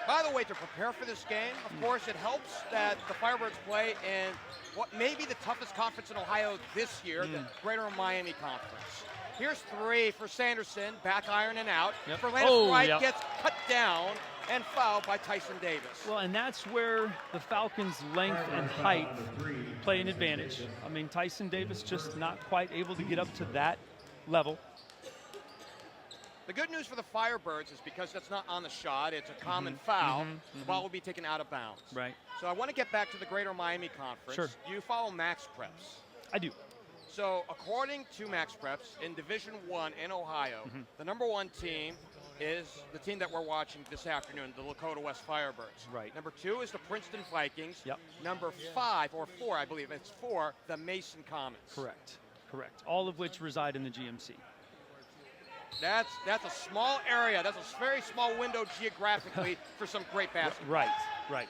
By the way, to prepare for this game, of course, it helps that the Firebirds play in what may be the toughest conference in Ohio this year, the Greater Miami Conference. Here's three for Sanderson, back iron and out. Yep. Fernandez Wright gets cut down and fouled by Tyson Davis. Well, and that's where the Falcons' length and height play an advantage. I mean, Tyson Davis just not quite able to get up to that level. The good news for the Firebirds is because that's not on the shot, it's a common foul, the ball will be taken out of bounds. Right. So I want to get back to the Greater Miami Conference. Sure. You follow Max Preps. I do. So according to Max Preps, in Division I in Ohio, the number one team is the team that we're watching this afternoon, the Lakota West Firebirds. Right. Number 2 is the Princeton Vikings. Yep. Number 5, or 4, I believe, it's 4, the Mason Comets. Correct. All of which reside in the GMC. That's a small area. That's a very small window geographically for some great basketball. Right.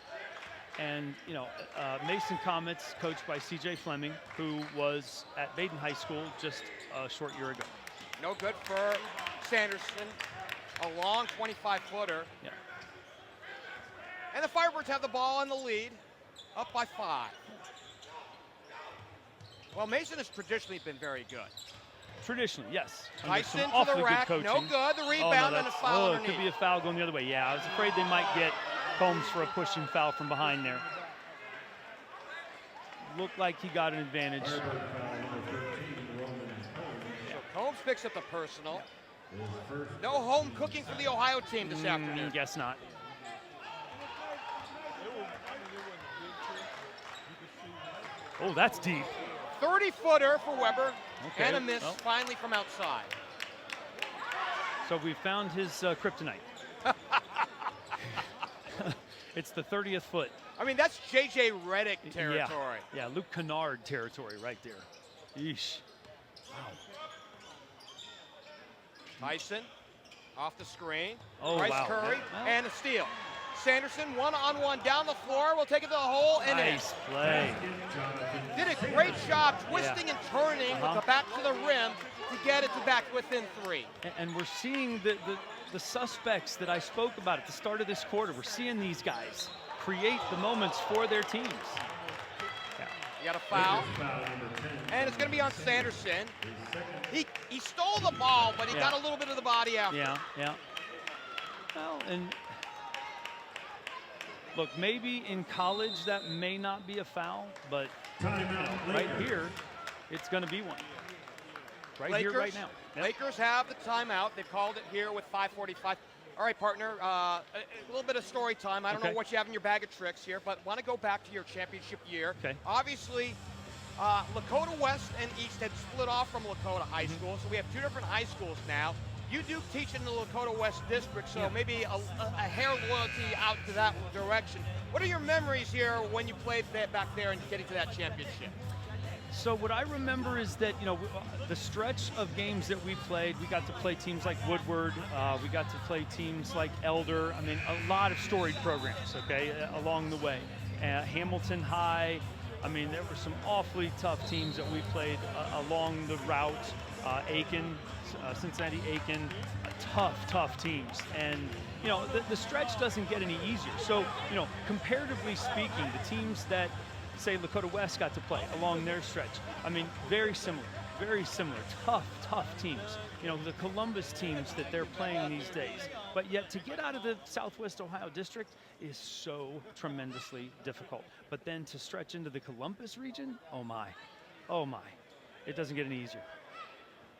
And, you know, Mason Comets, coached by C.J. Fleming, who was at Baden High School just a short year ago. No good for Sanderson. A long 25-footer. Yeah. And the Firebirds have the ball in the lead, up by 5. Well, Mason has traditionally been very good. Traditionally, yes. Under Tyson some to awfully the good rack, coaching. no good. The rebound and a foul it underneath. could be a foul going the other way. Yeah, I was afraid they might get Combs for a pushing foul from behind there. Looked like he got an advantage. So Combs picks up the personal. No home cooking for the Ohio team this afternoon. Guess not. Oh, that's deep. 30-footer for Weber, Okay, and a miss well. finally from outside. So we found his kryptonite. It's the 30th foot. I mean, that's J.J. Redick territory. Yeah, Luke Kennard territory right there. Yeesh. Wow. Tyson off the screen. Oh, Bryce wow. Curry Yeah. and a steal. Sanderson one-on-one down the floor. Will take it to the hole and Nice play. did a great job twisting and turning with the back to the rim to get it to back within 3. And we're seeing the suspects that I spoke about at the start of this quarter. We're seeing these guys create the moments for their teams. Yeah. You got a foul. And it's going to be on Sanderson. He stole the ball, but he got a little bit of the body out. Yeah. Well, and look, maybe in college that may not be a foul, but right here, it's going to be one. Right here, right now. Yep. Lakers have the timeout. They've called it here with 5:45. All right, partner, a little bit of story time. I don't know what you have in your bag of tricks here, but want to go back to your championship year. Okay. Obviously, Lakota West and East had split off from Lakota High School, so we have 2 different high schools now. You do teach in the Lakota West district, so maybe a hair loyalty out to that direction. What are your memories here when you played back there and getting to that championship? So what I remember is that, the stretch of games that we played, we got to play teams like Woodward, we got to play teams like Elder. I mean, a lot of storied programs, along the way. Hamilton High. I mean, there were some awfully tough teams that we played along the route. Aiken, Cincinnati Aiken, tough teams. And, the stretch doesn't get any easier. So, comparatively speaking, the teams that, say, Lakota West got to play along their stretch, I mean, very similar, tough teams. The Columbus teams that they're playing these days. But yet to get out of the Southwest Ohio district is so tremendously difficult. But then to stretch into the Columbus region, oh my. It doesn't get any easier.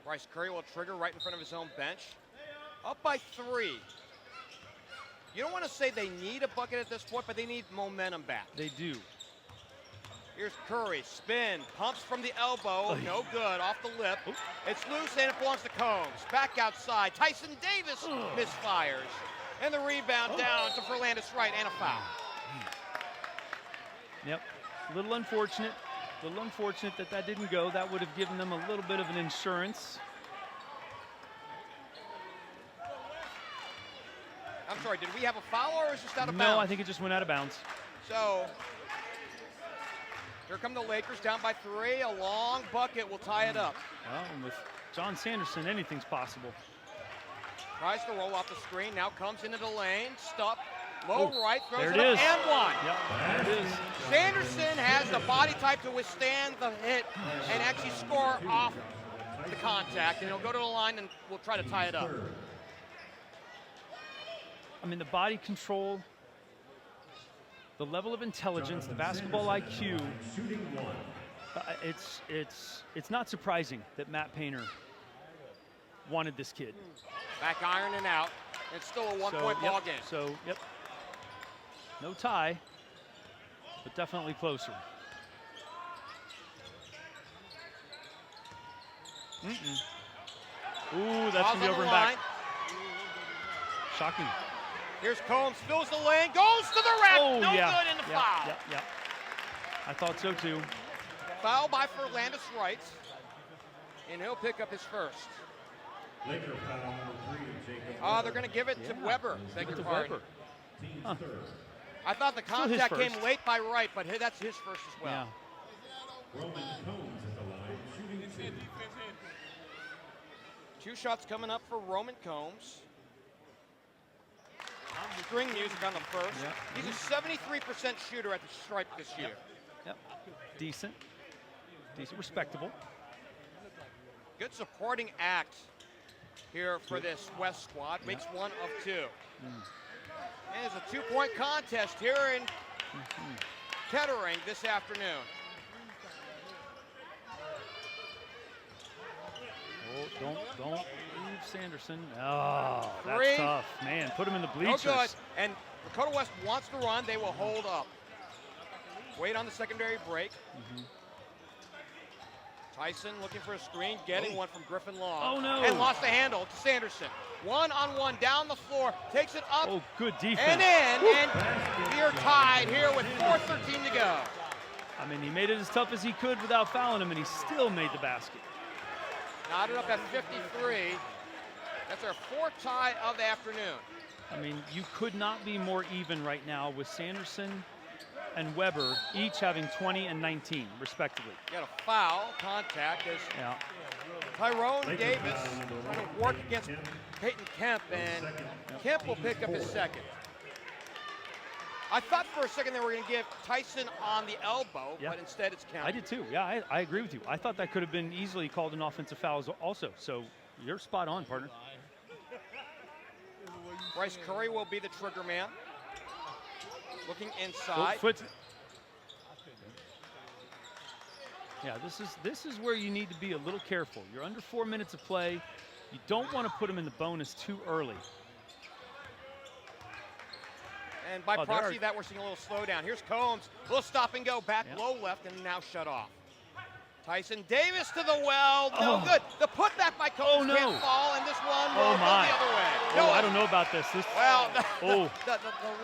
Bryce Curry will trigger right in front of his own bench. Up by 3. You don't want to say they need a bucket at this point, but they need momentum back. They do. Here's Curry, spin, pumps from the elbow, no good, off the lip. Oops. It's loose and it belongs to Combs. Back outside, Tyson Davis misfires. And the rebound down to Ferlandis Wright and a foul. Yep, a little unfortunate that didn't go. That would have given them a little bit of an insurance. I'm sorry, did we have a foul or is it just out of bounds? No, I think it just went out of bounds. So, here come the Lakers down by 3. A long bucket will tie it up. Well, and with John Sanderson, anything's possible. Tries to roll off the screen, now comes into the lane, stuck, low right, throws there it it up, is. and one. Yep, there it is. Sanderson has the body type to withstand the hit and actually score off the contact, and he'll go to the line and we'll try to tie it up. I mean, the body control, the level of intelligence, the basketball IQ, it's not surprising that Matt Painter wanted this kid. Back iron and out. It's still a one-point ball game. So, no tie, but definitely closer. Ooh, that's going to be over and back. Shocking. Here's Combs, fills the lane, goes to the rack, no good in the foul. Yeah. I thought so too. Foul by Ferlandis Wright, and he'll pick up his first. Laker foul number 3, Jacob. They're going to give it to Weber. Beg your pardon. Huh. I thought the contact came late by Wright, but that's his first as well. Yeah. Roman Combs at the line, shooting 2. 2 shots coming up for Roman Combs. String music on the first. Yep. He's a 73% shooter at the stripe this year. Yep. Decent, respectable. Good supporting act here for this West squad. Makes 1 of 2. And it's a 2-point contest here in Kettering this afternoon. Oh, don't leave Sanderson. Oh, that's 3. tough. Man, put him in the bleachers. No good. And Lakota West wants to run. They will hold up. Wait on the secondary break. Tyson looking for a screen, getting one from Griffin Long. Oh, no. And lost the handle to Sanderson. 1-on-1 down the floor, takes it up. Oh, good defense. And in, and we are tied here with 4:13 to go. I mean, he made it as tough as he could without fouling him, and he still made the basket. Knotted up at 53. That's our fourth tie of the afternoon. I mean, you could not be more even right now with Sanderson and Weber each having 20 and 19, respectively. Got a foul, contact, as Tyrone Davis trying to work against Peyton Kemp, and Kemp will pick up his second. I thought for a second they were going to give Tyson on the elbow, but instead it's counted. I did too. Yeah, I agree with you. I thought that could have been easily called an offensive foul also. So you're spot on, partner. Bryce Curry will be the trigger man. Looking inside. Yeah, this is where you need to be a little careful. You're under 4 minutes of play. You don't want to put them in the bonus too early. And by proxy, that we're seeing a little slowdown. Here's Combs, a little stop and go, back low left, and now shut off. Tyson Davis to the well, no good. The putback by Combs can't fall, and this one will go the other way. No, I don't know about this. Well, the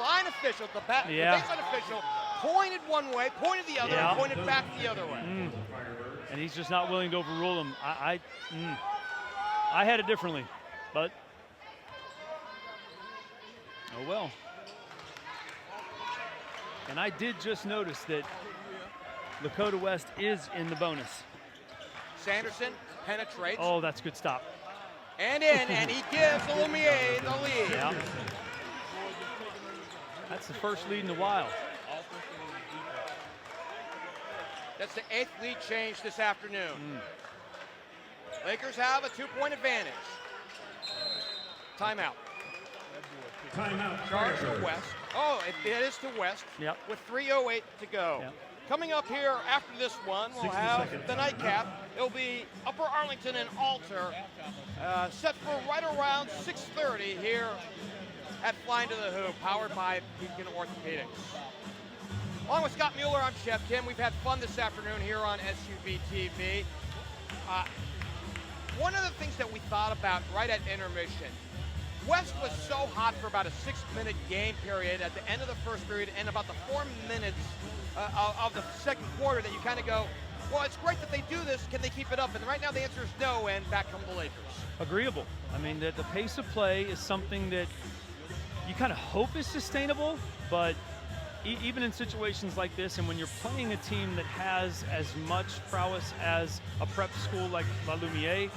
line official, the baseline official, pointed one way, pointed the other, and pointed back the other way. And he's just not willing to overrule him. I had it differently, but oh well. And I did just notice that Lakota West is in the bonus. Sanderson penetrates. Oh, that's a good stop. And in, and he gives LaLumiere the lead. Yeah. That's the first lead in a while. That's the 8th lead change this afternoon. Lakers have a 2-point advantage. Timeout. Timeout. Charge to West. Oh, it is to West. With 3:08 to go. Coming up here after this one, we'll have the nightcap. It'll be Upper Arlington and Alter, set for right around 6:30 here at Flyin To The Hoop, powered by Beacon Orthopedics. Along with Scott Mueller, I'm Geoff Kim. We've had fun this afternoon here on SUV TV. One of the things that we thought about right at intermission, West was so hot for about a 6-minute game period at the end of the first period and about the 4 minutes of the second quarter that you kind of go, well, it's great that they do this. Can they keep it up? And right now the answer is no, and back come the Lakers. Agreeable. I mean, the pace of play is something that you kind of hope is sustainable, but even in situations like this, and when you're playing a team that has as much prowess as a prep school like LaLumiere,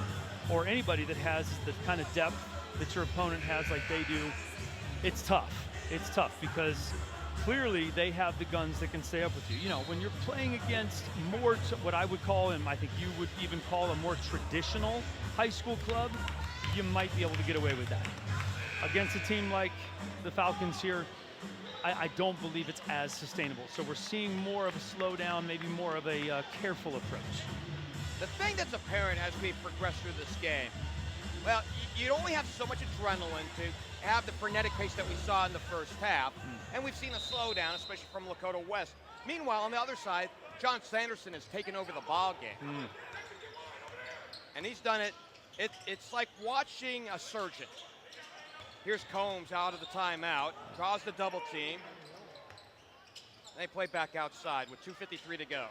or anybody that has the kind of depth that your opponent has like they do, it's tough. It's tough because clearly they have the guns that can stay up with you. You know, when you're playing against more what I would call, and I think you would even call a more traditional high school club, you might be able to get away with that. Against a team like the Falcons here, I don't believe it's as sustainable. So we're seeing more of a slowdown, maybe more of a careful approach. The thing that's apparent as we progress through this game, well, you only have so much adrenaline to have the frenetic pace that we saw in the first half, and we've seen a slowdown, especially from Lakota West. Meanwhile, on the other side, John Sanderson has taken over the ball game. And he's done it. It's like watching a surgeon. Here's Combs out of the timeout, draws the double team. They play back outside with 2:53 to go.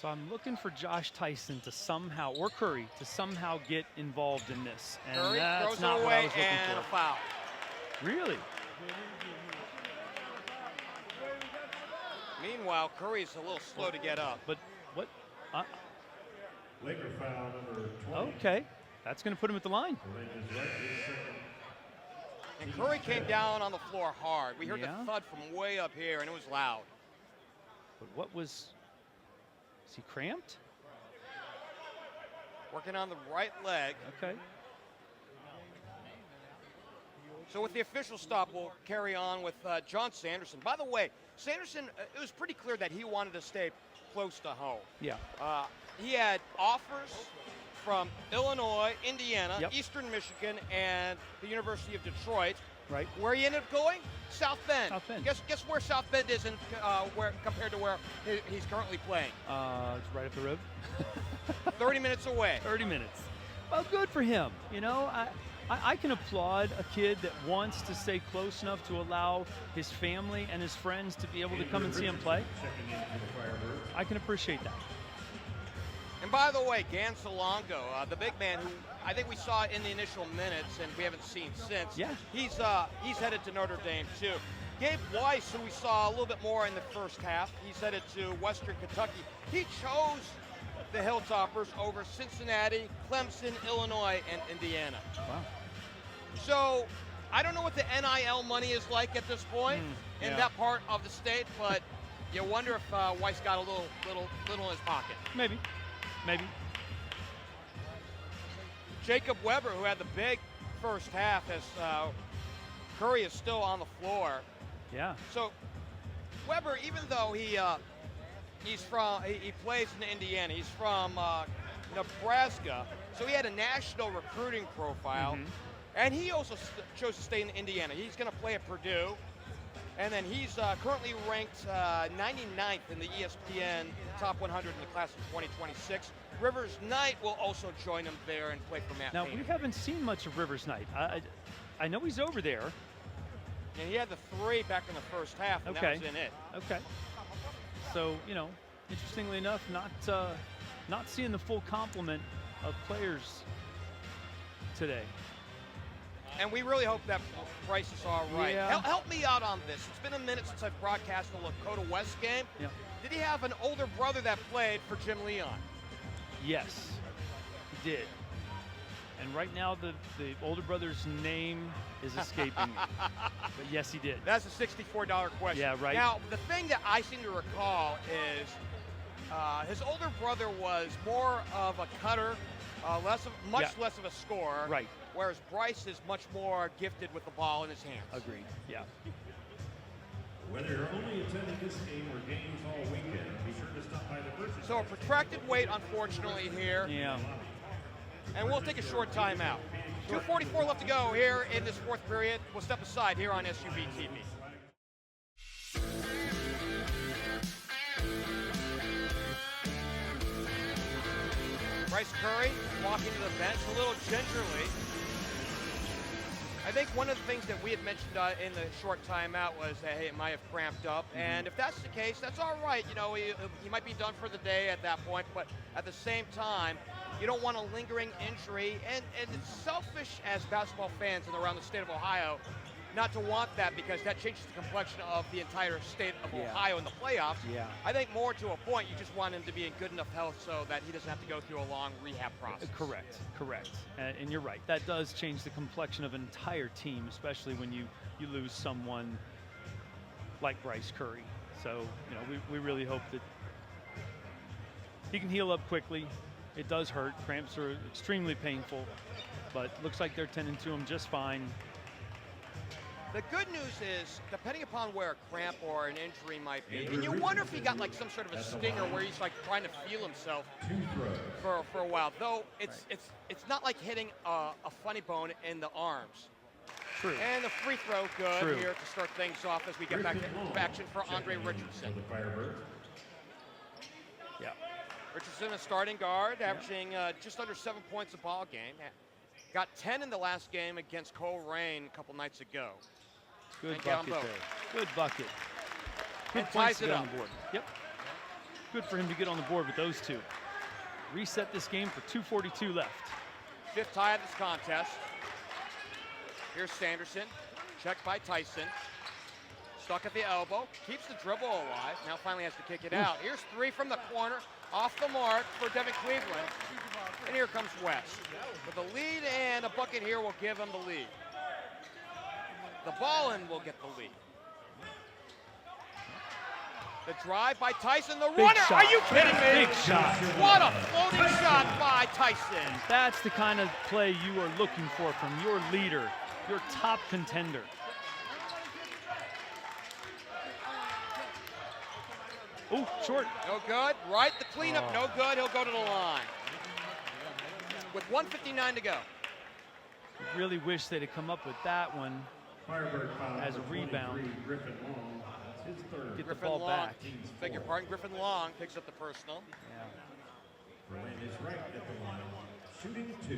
So I'm looking for Josh Tyson to somehow, or Curry, to somehow get involved in this. And Curry that's throws not it what I away was looking and for. a foul. Really? Meanwhile, Curry's a little slow to get up. But what? Laker foul number 20. Okay, that's going to put him at the line. And Curry came down on the floor hard. We heard the thud from way up here, and it was loud. But what was? Is he cramped? Working on the right leg. Okay. So with the official stop, we'll carry on with John Sanderson. By the way, Sanderson, it was pretty clear that he wanted to stay close to home. Yeah. He had offers from Illinois, Indiana, Eastern Michigan, and the University of Detroit. Right. Where he ended up going? South Bend. South Bend. Guess where South Bend is in, where compared to where he's currently playing? It's right up the road. 30 minutes away. 30 minutes. Well, good for him. You know, I can applaud a kid that wants to stay close enough to allow his family and his friends to be able to come and see him play. Checking in for the Firebirds. I can appreciate that. And by the way, Gan Salongo, the big man who I think we saw in the initial minutes and we haven't seen since. Yeah. He's headed to Notre Dame too. Gabe Weiss, who we saw a little bit more in the first half, he's headed to Western Kentucky. He chose the Hilltoppers over Cincinnati, Clemson, Illinois, and Indiana. Wow. So I don't know what the NIL money is like at this point in that part of the state, but you wonder if Weiss got a little in his pocket. Maybe. Jacob Weber, who had the big first half, as Curry is still on the floor. Yeah. So Weber, even though he plays in Indiana, he's from Nebraska, so he had a national recruiting profile, and he also chose to stay in Indiana. He's going to play at Purdue, and then he's currently ranked 99th in the ESPN Top 100 in the class of 2026. Rivers Knight will also join him there and play for Matt Now, Painter. we haven't seen much of Rivers Knight. I know he's over there. And he had the 3 back in the first half, and that was in it. Okay. So, you know, interestingly enough, not seeing the full complement of players today. And we really hope that Bryce is all right. Yeah. Help me out on this. It's been a minute since I've broadcast the Lakota West game. Yeah. Did he have an older brother that played for Jim Leon? Yes, he did. And right now, the older brother's name is escaping me. But yes, he did. That's a $64 question. Yeah, right. Now, the thing that I seem to recall is his older brother was more of a cutter, much less of a scorer. Right. Whereas Bryce is much more gifted with the ball in his hands. Agreed. Yeah. Whether you're only attending this game or games all weekend, be sure to stop by the merchandise. So a protracted wait, unfortunately, here. Yeah. And we'll take a short timeout. 2:44 left to go here in this fourth period. We'll step aside here on SUV TV. Bryce Curry walking to the bench a little gingerly. I think one of the things that we had mentioned in the short timeout was that, hey, it might have cramped up. And if that's the case, that's all right. You know, he might be done for the day at that point. But at the same time, you don't want a lingering injury. And it's selfish as basketball fans and around the state of Ohio not to want that, because that changes the complexion of the entire state of Ohio in the playoffs. Yeah. I think more to a point, you just want him to be in good enough health so that he doesn't have to go through a long rehab process. Correct. And you're right. That does change the complexion of an entire team, especially when you lose someone like Bryce Curry. So, you know, we really hope that he can heal up quickly. It does hurt. Cramps are extremely painful, but looks like they're tending to him just fine. The good news is, depending upon where a cramp or an injury might be, and you wonder if he got like some sort of a stinger where he's like trying to feel himself for a while. Though it's not like hitting a funny bone in the arms. True. And the free throw good True. here to start things off as we get back to action for Andre Richardson. The Firebirds. Yeah. Richardson, a starting guard, averaging just under 7 points a ball game. Got 10 in the last game against Coleraine a couple nights ago. Good And get 'em bucket both. there. Good bucket. Good And points ties to it get up. on the board. Yep. Good for him to get on the board with those two. Reset this game for 2:42 left. Fifth tie of this contest. Here's Sanderson, checked by Tyson. Stuck at the elbow, keeps the dribble alive, now finally has to kick it out. Here's 3 from the corner, off the mark for Devin Cleveland. And here comes West. With a lead and a bucket here will give him the lead. The Ballin will get the lead. The drive by Tyson, the runner, shot. are you kidding me? Big shot. What a floating shot by Tyson. That's the kind of play you are looking for from your leader, your top contender. Oh, short. No good, right, the cleanup, no good, he'll go to the line. With 1:59 to go. Really wish they'd have come up with that one Firebird foul as a number rebound. 23, Griffin Long. His third. Get the Griffin ball Long, back. beg your pardon, Griffin Long picks up the personal. Yeah. Berlin is right at the line, shooting 2.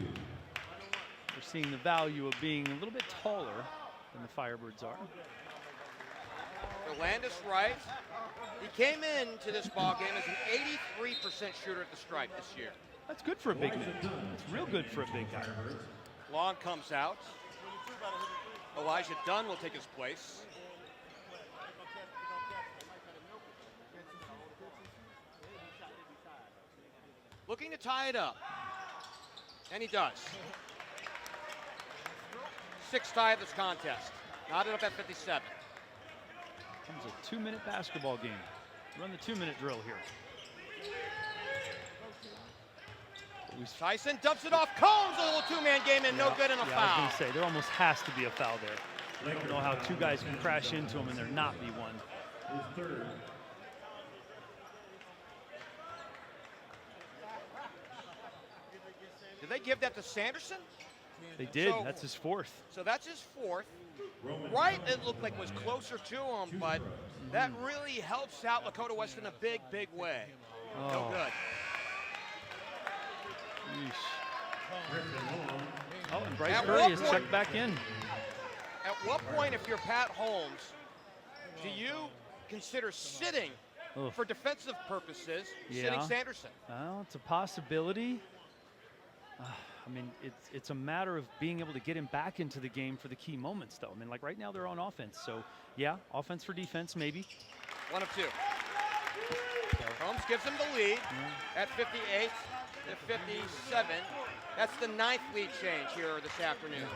We're seeing the value of being a little bit taller than the Firebirds are. Orlandis Wright, he came into this ball game as an 83% shooter at the stripe this year. That's good for a big man. That's real good for a big guy. Long comes out. Elijah Dunn will take his place. Looking to tie it up. And he does. 6th tie of this contest. Knotted up at 57. Comes a 2-minute basketball game. Run the 2-minute drill here. Tyson dumps it off. Combs, a little 2-man game and no good and a I was foul. going to say, there almost has to be a foul there. I don't know how 2 guys can crash into him and there not be one. His third. Did they give that to Sanderson? They did. So- That's his 4th. So that's his 4th. Wright, it looked like was closer to him, but that really helps out Lakota West in a big, big way. No Oh. good. Yeesh. Oh, and Bryce At Curry what is point- checked back in. At what point, if you're Pat Holmes, do you consider sitting Ugh. for defensive purposes, Yeah. sitting Sanderson? Well, it's a possibility. I mean, it's a matter of being able to get him back into the game for the key moments, though. I mean, like right now they're on offense, so yeah, offense for defense, maybe. 1 of 2. Holmes gives him the lead at 58 to 57. That's the 9th lead change here this afternoon.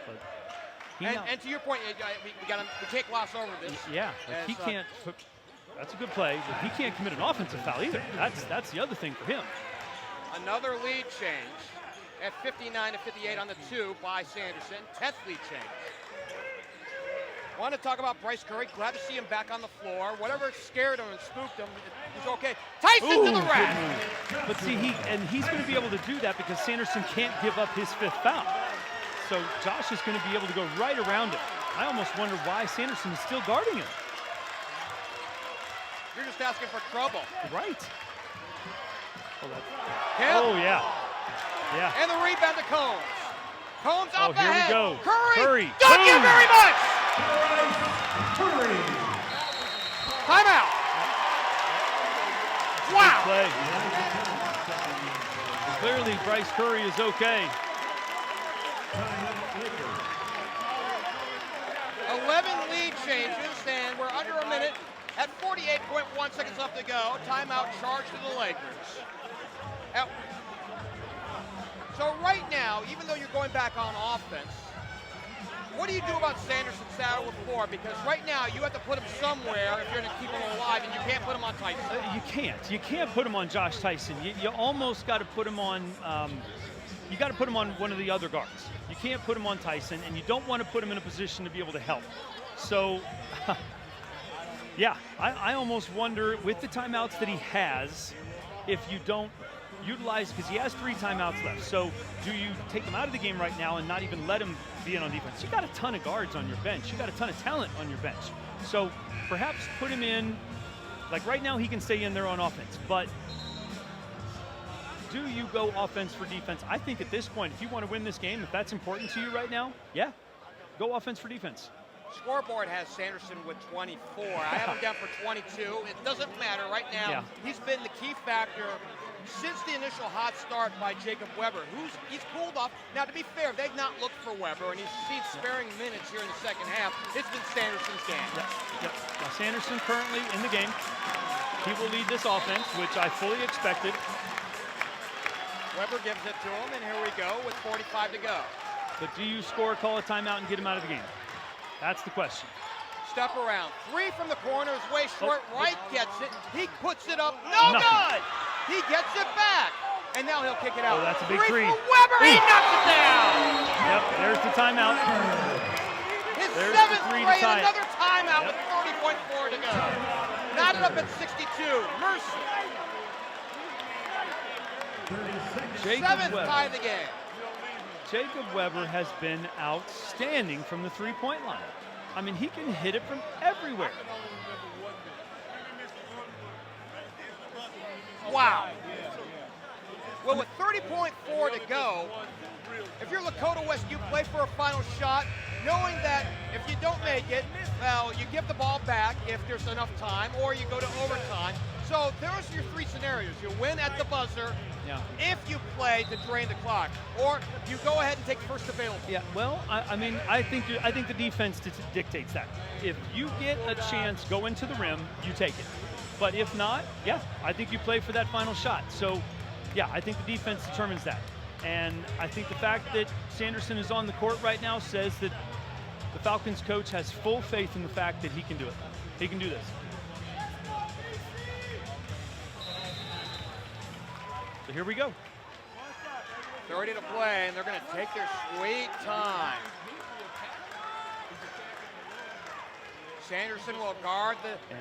But he now- And to your point, we can't gloss over this. yeah, like as, he can't. That's a good play, but he can't commit an offensive foul either. That's the other thing for him. Another lead change at 59 to 58 on the 2 by Sanderson. 10th lead change. Want to talk about Bryce Curry. Glad to see him back on the floor. Whatever scared him and spooked him, he's okay. Tyson to the Ooh, rack. good move. But see, he's going to be able to do that because Sanderson can't give up his 5th foul. So Josh is going to be able to go right around him. I almost wonder why Sanderson is still guarding him. You're just asking for trouble. Right. Oh, Kim, oh yeah. Yeah. and the rebound to Combs. Combs up here we ahead. go. Curry. Curry. Thank you Boom. very much. Curry. Timeout. Wow. Play. Clearly, Bryce Curry is okay. 11 lead changes, and we're under a minute at 48.1 seconds left to go. Timeout charge to the Lakers. So right now, even though you're going back on offense, what do you do about Sanderson saddle with 4? Because right now you have to put him somewhere if you're going to keep him alive, and you can't put him on Tyson. You can't. You can't put him on Josh Tyson. You almost got to put him on. You got to put him on one of the other guards. You can't put him on Tyson, and you don't want to put him in a position to be able to help. So, yeah, I almost wonder with the timeouts that he has, if you don't utilize, because he has 3 timeouts left. So do you take him out of the game right now and not even let him be in on defense? You got a ton of guards on your bench. You got a ton of talent on your bench. So perhaps put him in, like right now he can stay in there on offense, but do you go offense for defense? I think at this point, if you want to win this game, if that's important to you right now, yeah, go offense for defense. Scoreboard has Sanderson with 24. I have him down for 22. It doesn't matter right now. Yeah. He's been the key factor since the initial hot start by Jacob Weber, he's cooled off. Now, to be fair, they've not looked for Weber, and he's seen sparing minutes here in the second half. It's been Sanderson's game. Yep. Now, Sanderson currently in the game. He will lead this offense, which I fully expected. Weber gives it to him, and here we go with 45 to go. But do you score, call a timeout, and get him out of the game? That's the question. Step around. 3 from the corner is way short. Oh. Wright gets it. He puts it up. No Nothing. good. He gets it back. And now he'll kick it out. Oh, that's a big 3 three. for Weber. He knocks it down. Yep, there's the timeout. His There's the 7th three to straight, tie and it. another timeout with 30.4 to go. Knotted up at 62. Mercy. 36. Jacob 7th Weber. tie of the game. Jacob Weber has been outstanding from the three-point line. I mean, he can hit it from everywhere. Wow. Well, with 30.4 to go, if you're Lakota West, you play for a final shot, knowing that if you don't make it, well, you give the ball back if there's enough time, or you go to overtime. So there's your three scenarios. You win at the buzzer if you play to drain the clock, or you go ahead and take first available. Yeah, well, I mean, I think the defense dictates that. If you get a chance, go into the rim, you take it. But if not, yeah, I think you play for that final shot. So, yeah, I think the defense determines that. And I think the fact that Sanderson is on the court right now says that the Falcons coach has full faith in the fact that he can do it. He can do this. So here we go. 30 to play, and they're going to take their sweet time. Sanderson will guard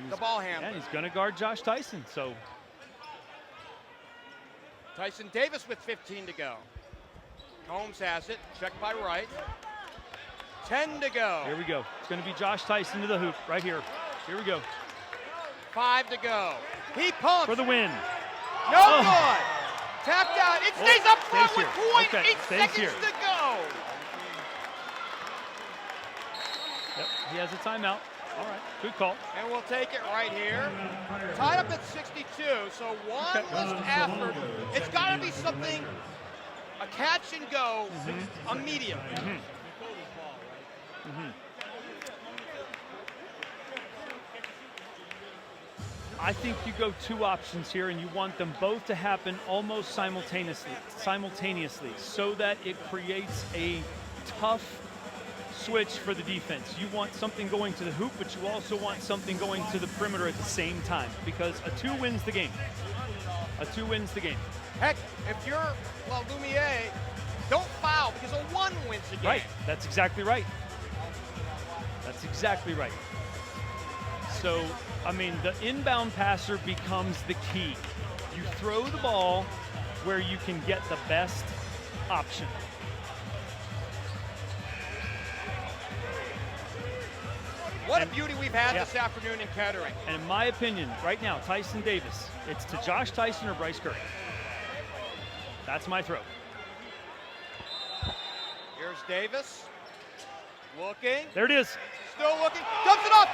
the ball handler. And he's going to guard Josh Tyson. So Tyson Davis with 15 to go. Combs has it, checked by Wright. 10 to go. Here we go. It's going to be Josh Tyson to the hoop right here. Here we go. 5 to go. He pumps. For the win. No good. Tapped out. It stays up front with 0.8 seconds here. to go. Yep, he has a timeout. All right, good call. And we'll take it right here. Tied up at 62, so one less effort. It's got to be something, a catch and go immediately. I think you go two options here, and you want them both to happen almost simultaneously, so that it creates a tough switch for the defense. You want something going to the hoop, but you also want something going to the perimeter at the same time, because a 2 wins the game. A 2 wins the game. Heck, if you're LaLumiere, don't foul, because a 1 wins the game. Right, that's exactly right. That's exactly right. So, I mean, the inbound passer becomes the key. You throw the ball where you can get the best option. What a beauty we've had this afternoon in Kettering. And in my opinion, right now, Tyson Davis, it's to Josh Tyson or Bryce Curry. That's my throw. Here's Davis. Looking. There it is. Still looking. Dumps it off.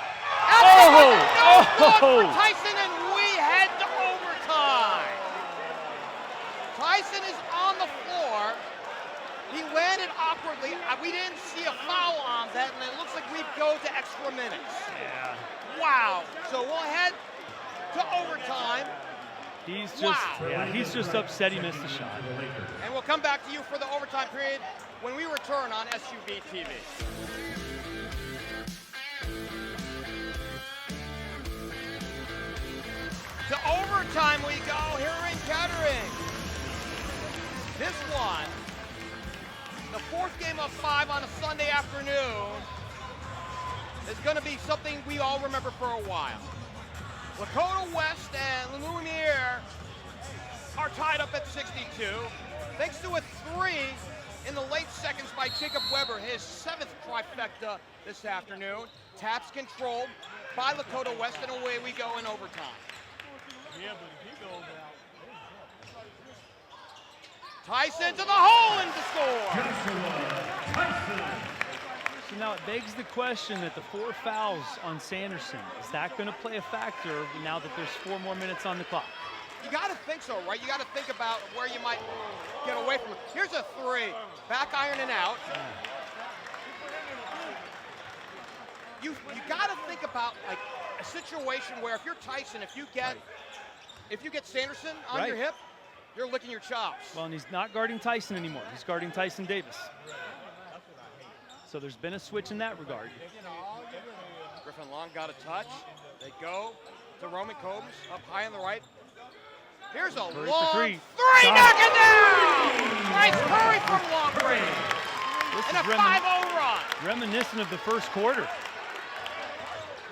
Oh! No good for Tyson, and we head to overtime. Tyson is on the floor. He landed awkwardly. We didn't see a foul on that, and it looks like we go to extra minutes. Yeah. Wow. So we'll head to overtime. He's just upset he missed the shot. And we'll come back to you for the overtime period when we return on SUV TV. To overtime we go here in Kettering. This one, the 4th game of 5 on a Sunday afternoon, is going to be something we all remember for a while. Lakota West and LaLumiere are tied up at 62, thanks to a 3 in the late seconds by Jacob Weber, his 7th trifecta this afternoon. Taps controlled by Lakota West, and away we go in overtime. Tyson to the hole and to score. So now it begs the question that the 4 fouls on Sanderson, is that going to play a factor now that there's 4 more minutes on the clock? You got to think so, right? You got to think about where you might get away from it. Here's a 3, back iron and out. You got to think about like a situation where if you're Tyson, if you get Sanderson on your hip, you're licking your chops. Well, and he's not guarding Tyson anymore. He's guarding Tyson Davis. So there's been a switch in that regard. Griffin Long got a touch. They go to Roman Combs up high on the right. Here's a long 3. Knock it down! Bryce Curry from long range. And a 5-0 run. Reminiscent of the first quarter.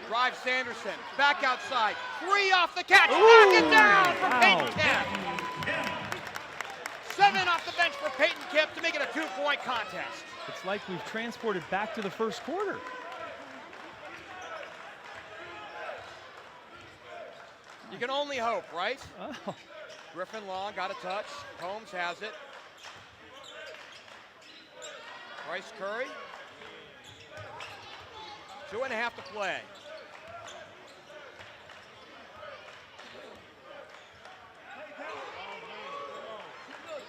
Drive Sanderson, back outside, 3 off the catch, knock it down from Peyton Kemp. 7 off the bench for Peyton Kip to make it a 2-point contest. It's like we've transported back to the first quarter. You can only hope, right? Oh. Griffin Long got a touch. Combs has it. Bryce Curry. 2.5 to play.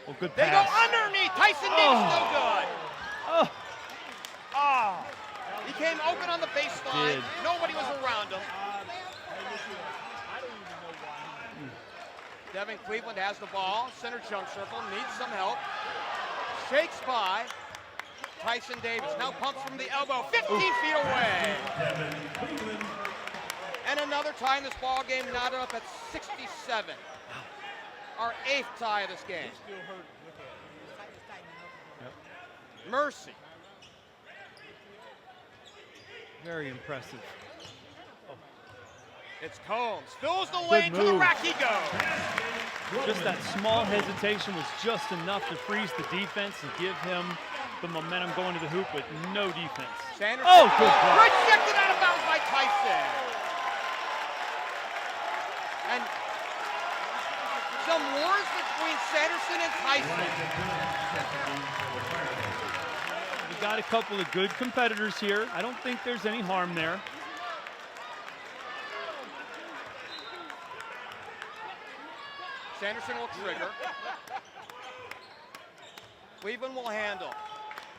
Well, good They pass. go underneath. Tyson Davis no good. Oh, Oh. He came open on the baseline. Did. Nobody was around him. Devin Cleveland has the ball. Center jump circle. Needs some help. Shakes by. Tyson Davis now pumps from the elbow. 15 feet away. Devin Cleveland. And another tie in this ball game, knotted up at 67. Our 8th tie of this game. Mercy. very impressive. It's Combs. Fills the lane to the rack he goes. Just that small hesitation was just enough to freeze the defense and give him the momentum going to the hoop with no defense. Sanders. Oh, good block. Rejected out of bounds by Tyson. And some wars between Sanderson and Tyson. We got a couple of good competitors here. I don't think there's any harm there. Sanderson will trigger. Cleveland will handle.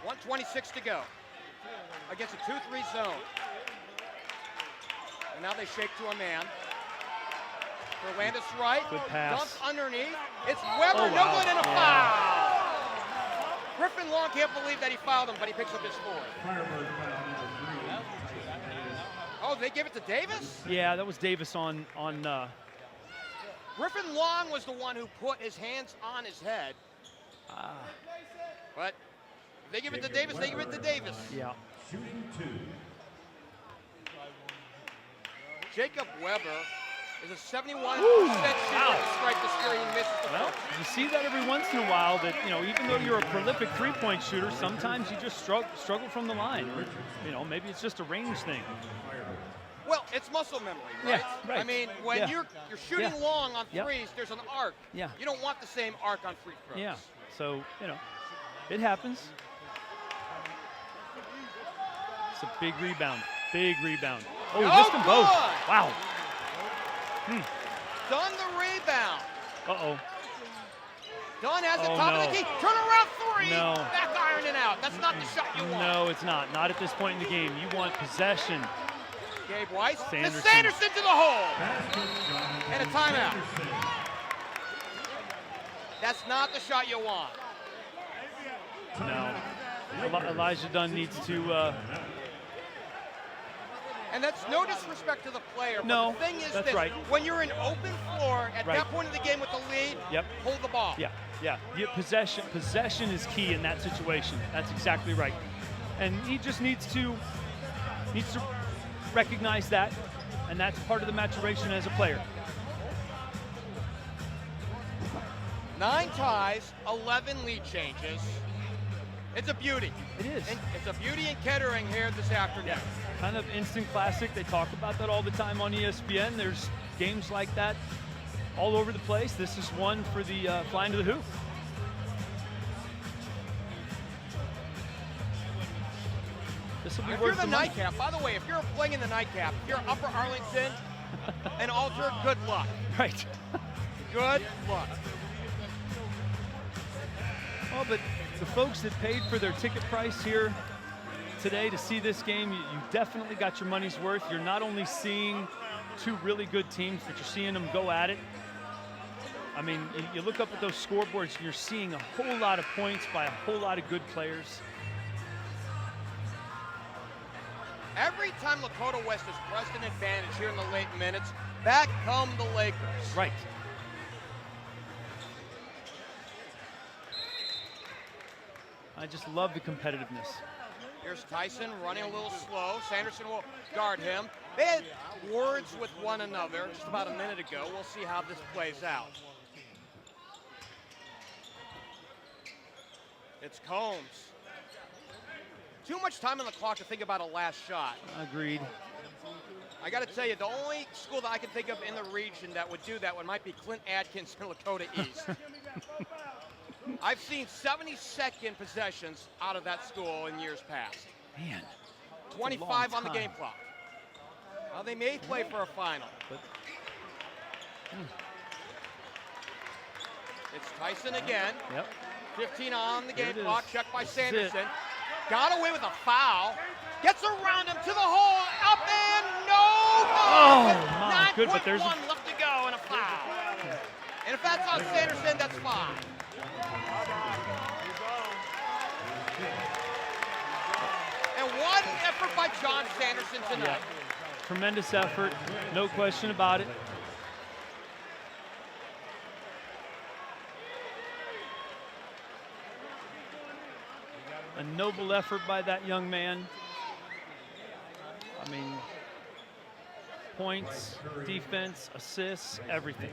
1:26 to go against a 2-3 zone. And now they shake to a man. Orlandis right. Good pass. Dumps underneath. It's Weber, Oh, no wow. good, and a Yeah. foul. Griffin Long can't believe that he fouled him, but he picks up his fourth. Firebirds foul number 3. Oh, they give it to Davis? Yeah, that was Davis on Griffin Long was the one who put his hands on his head. But if they give it to Davis, they give it to Davis. yeah. Shooting 2. Jacob Weber is a 71% shooter Wow. to strike the screen. He misses the Well, first. you see that every once in a while that, you know, even though you're a prolific three-point shooter, sometimes you just struggle from the line. Or, you know, maybe it's just a range thing. Well, it's muscle memory, right? Yeah, right. I mean, when Yeah. you're shooting Yeah. long on Yep. threes, there's an arc. Yeah. You don't want the same arc on free throws. Yeah. So, you know, it happens. It's a big rebound. Big rebound. Oh, he Oh, missed them both. good. Wow. Dunn the rebound. Uh-oh. Dunn has the Oh, top no. of the key. Turn around three. No. Back iron it out. That's not the shot you want. No, it's not. Not at this point in the game. You want possession. Gabe Weiss. Sanderson. Sanderson to the hole. And a timeout. That's not the shot you want. No. Elijah Dunn needs to... And that's no disrespect to the player. But No, the thing is that's this, right. when you're in open floor, at Right. that point of the game with the lead, Yep. hold the ball. Yeah, yeah. Possession is key in that situation. That's exactly right. And he just needs to recognize that, and that's part of the maturation as a player. 9 ties, 11 lead changes. It's a beauty. It is. And it's a beauty in Kettering here this afternoon. Kind of instant classic. They talk about that all the time on ESPN. There's games like that all over the place. This is one for the Flyin To The Hoop. This will be If you're worth the money. nightcap, by the way, if you're playing in the nightcap, if you're Upper Arlington and Alter, good luck. Right. Good luck. Oh, but the folks that paid for their ticket price here today to see this game, you definitely got your money's worth. You're not only seeing two really good teams, but you're seeing them go at it. I mean, you look up at those scoreboards, and you're seeing a whole lot of points by a whole lot of good players. Every time Lakota West has pressed an advantage here in the late minutes, back come the Lakers. Right. I just love the competitiveness. Here's Tyson running a little slow. Sanderson will guard him. They had words with one another just about a minute ago. We'll see how this plays out. It's Combs. Too much time on the clock to think about a last shot. Agreed. I got to tell you, the only school that I can think of in the region that would do that one might be Clint Atkins in Lakota East. I've seen 72nd possessions out of that school in years past. Man. 25 on the game clock. Well, they may play for a final. It's Tyson again. Yep. 15 on the game There it clock, is. checked by That's Sanderson. it. Got away with a foul. Gets around him to the hole, up and no Oh, good. my good, but there's 9.1 left to go and a foul. And if that's on Sanderson, that's fine. And what effort by John Sanderson tonight. Yeah. Tremendous effort, no question about it. A noble effort by that young man. I mean, points, defense, assists, everything.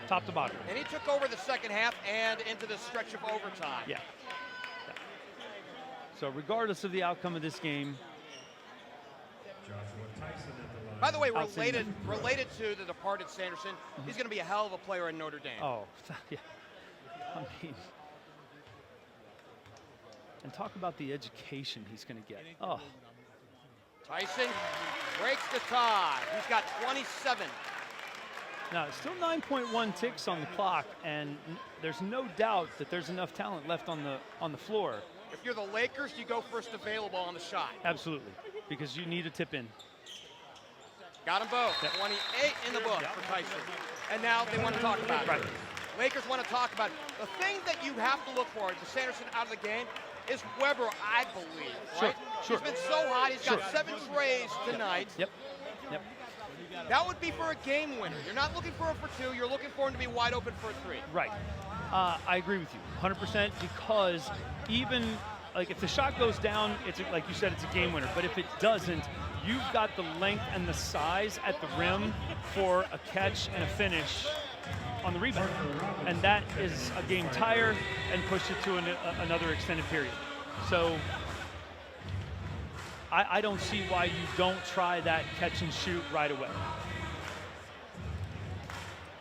Top to bottom. And he took over the second half and into the stretch of overtime. Yeah. So regardless of the outcome of this game. By the way, related to the departed Sanderson, he's going to be a hell of a player in Notre Dame. Oh, yeah. I mean, and talk about the education he's going to get. Oh. Tyson breaks the tie. He's got 27. Now, it's still 9.1 ticks on the clock, and there's no doubt that there's enough talent left on the floor. If you're the Lakers, you go first available on the shot. Absolutely, because you need a tip in. Got them both. Yep. 28 in the book for Tyson. And now they want to talk about it. Right. Lakers want to talk about it. The thing that you have to look for to Sanderson out of the game is Weber, I believe, right? Sure. He's been so hot. He's got 7 trays tonight. Yep. That would be for a game winner. You're not looking for him for 2. You're looking for him to be wide open for a 3. Right. I agree with you 100% because even like if the shot goes down, it's like you said, it's a game winner. But if it doesn't, you've got the length and the size at the rim for a catch and a finish on the rebound. And that is a game tire and push it to another extended period. So I don't see why you don't try that catch and shoot right away.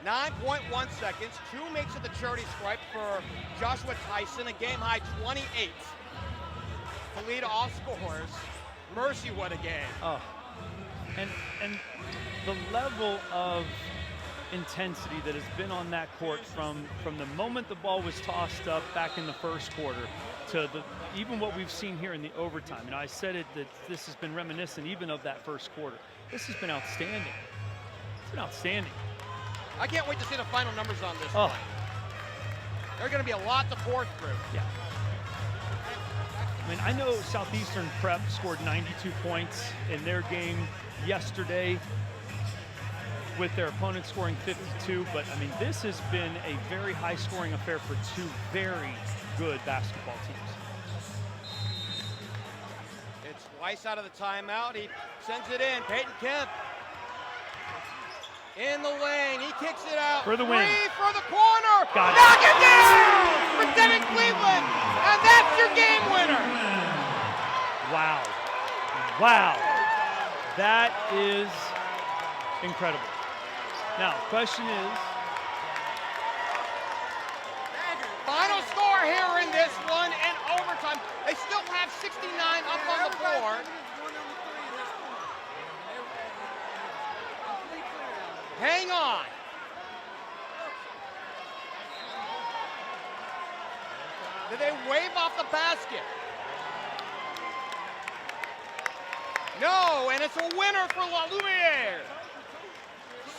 9.1 seconds. 2 makes it the charity stripe for Joshua Tyson. A game high 28. To lead all scores. Mercy, what a game. Oh, and the level of intensity that has been on that court from the moment the ball was tossed up back in the first quarter to even what we've seen here in the overtime. And I said it that this has been reminiscent even of that first quarter. This has been outstanding. It's been outstanding. I can't wait to see the final numbers on this Oh. one. There are going to be a lot to pour through. Yeah. I mean, I know Southeastern Prep scored 92 points in their game yesterday with their opponent scoring 52, but I mean, this has been a very high-scoring affair for 2 very good basketball teams. It's Weiss out of the timeout. He sends it in. Peyton Kemp in the lane. He kicks it out. For the win. 3 for the corner. Got it. Knock it down for Devin Cleveland. And that's your game winner. Wow. Wow. That is incredible. Now, question is, final score here in this one in overtime. They still have 69 up on the board. Hang on. Did they wave off the basket? No, and it's a winner for LaLumiere.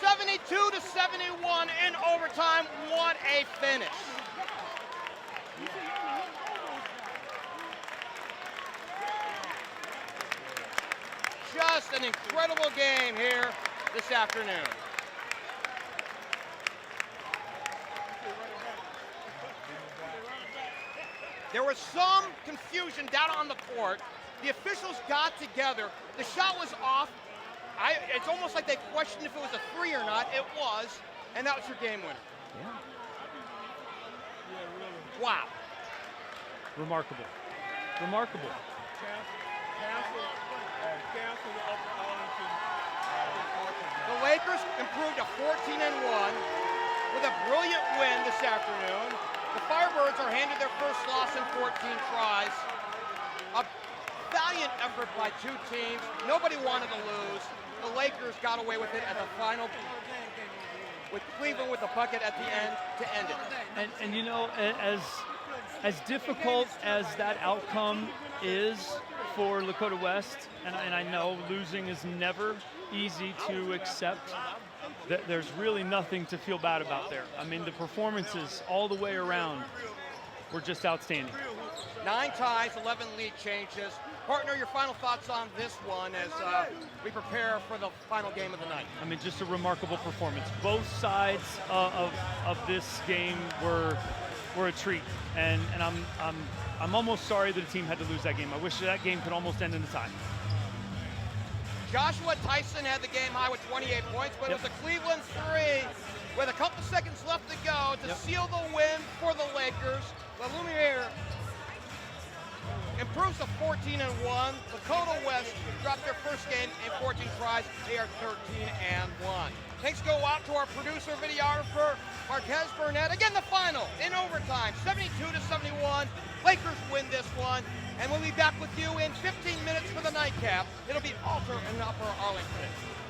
72-71 in overtime. What a finish. Just an incredible game here this afternoon. There was some confusion down on the court. The officials got together. The shot was off. It's almost like they questioned if it was a 3 or not. It was, and that was your game winner. yeah. Wow. Remarkable. Remarkable. The Lakers improved to 14-1 with a brilliant win this afternoon. The Firebirds are handed their first loss in 14 tries. A valiant effort by two teams. Nobody wanted to lose. The Lakers got away with it at the final, with Cleveland with the bucket at the end to end it. And you know, as difficult as that outcome is for Lakota West, and I know losing is never easy to accept, there's really nothing to feel bad about there. I mean, the performances all the way around were just outstanding. 9 ties, 11 lead changes. Partner, your final thoughts on this one as we prepare for the final game of the night. I mean, just a remarkable performance. Both sides of this game were a treat, and I'm almost sorry that the team had to lose that game. I wish that game could almost end in a tie. Joshua Tyson had the game high with 28 points, but it was a Cleveland 3 with a couple seconds left to go to seal the win for the Lakers. LaLumiere improves to 14-1. Lakota West dropped their first game in 14 tries. They are 13-1. Thanks go out to our producer, videographer, Marquez Burnett. Again, the final in overtime, 72-71. Lakers win this one. And we'll be back with you in 15 minutes for the nightcap. It'll be Alter and Upper Arlington.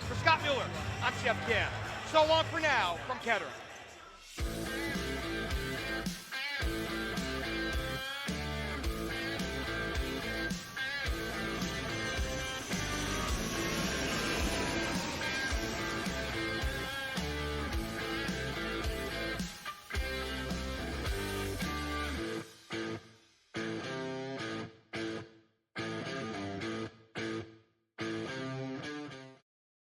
For Scott Mueller, I'm Geoff Kim. So long for now from Kettering.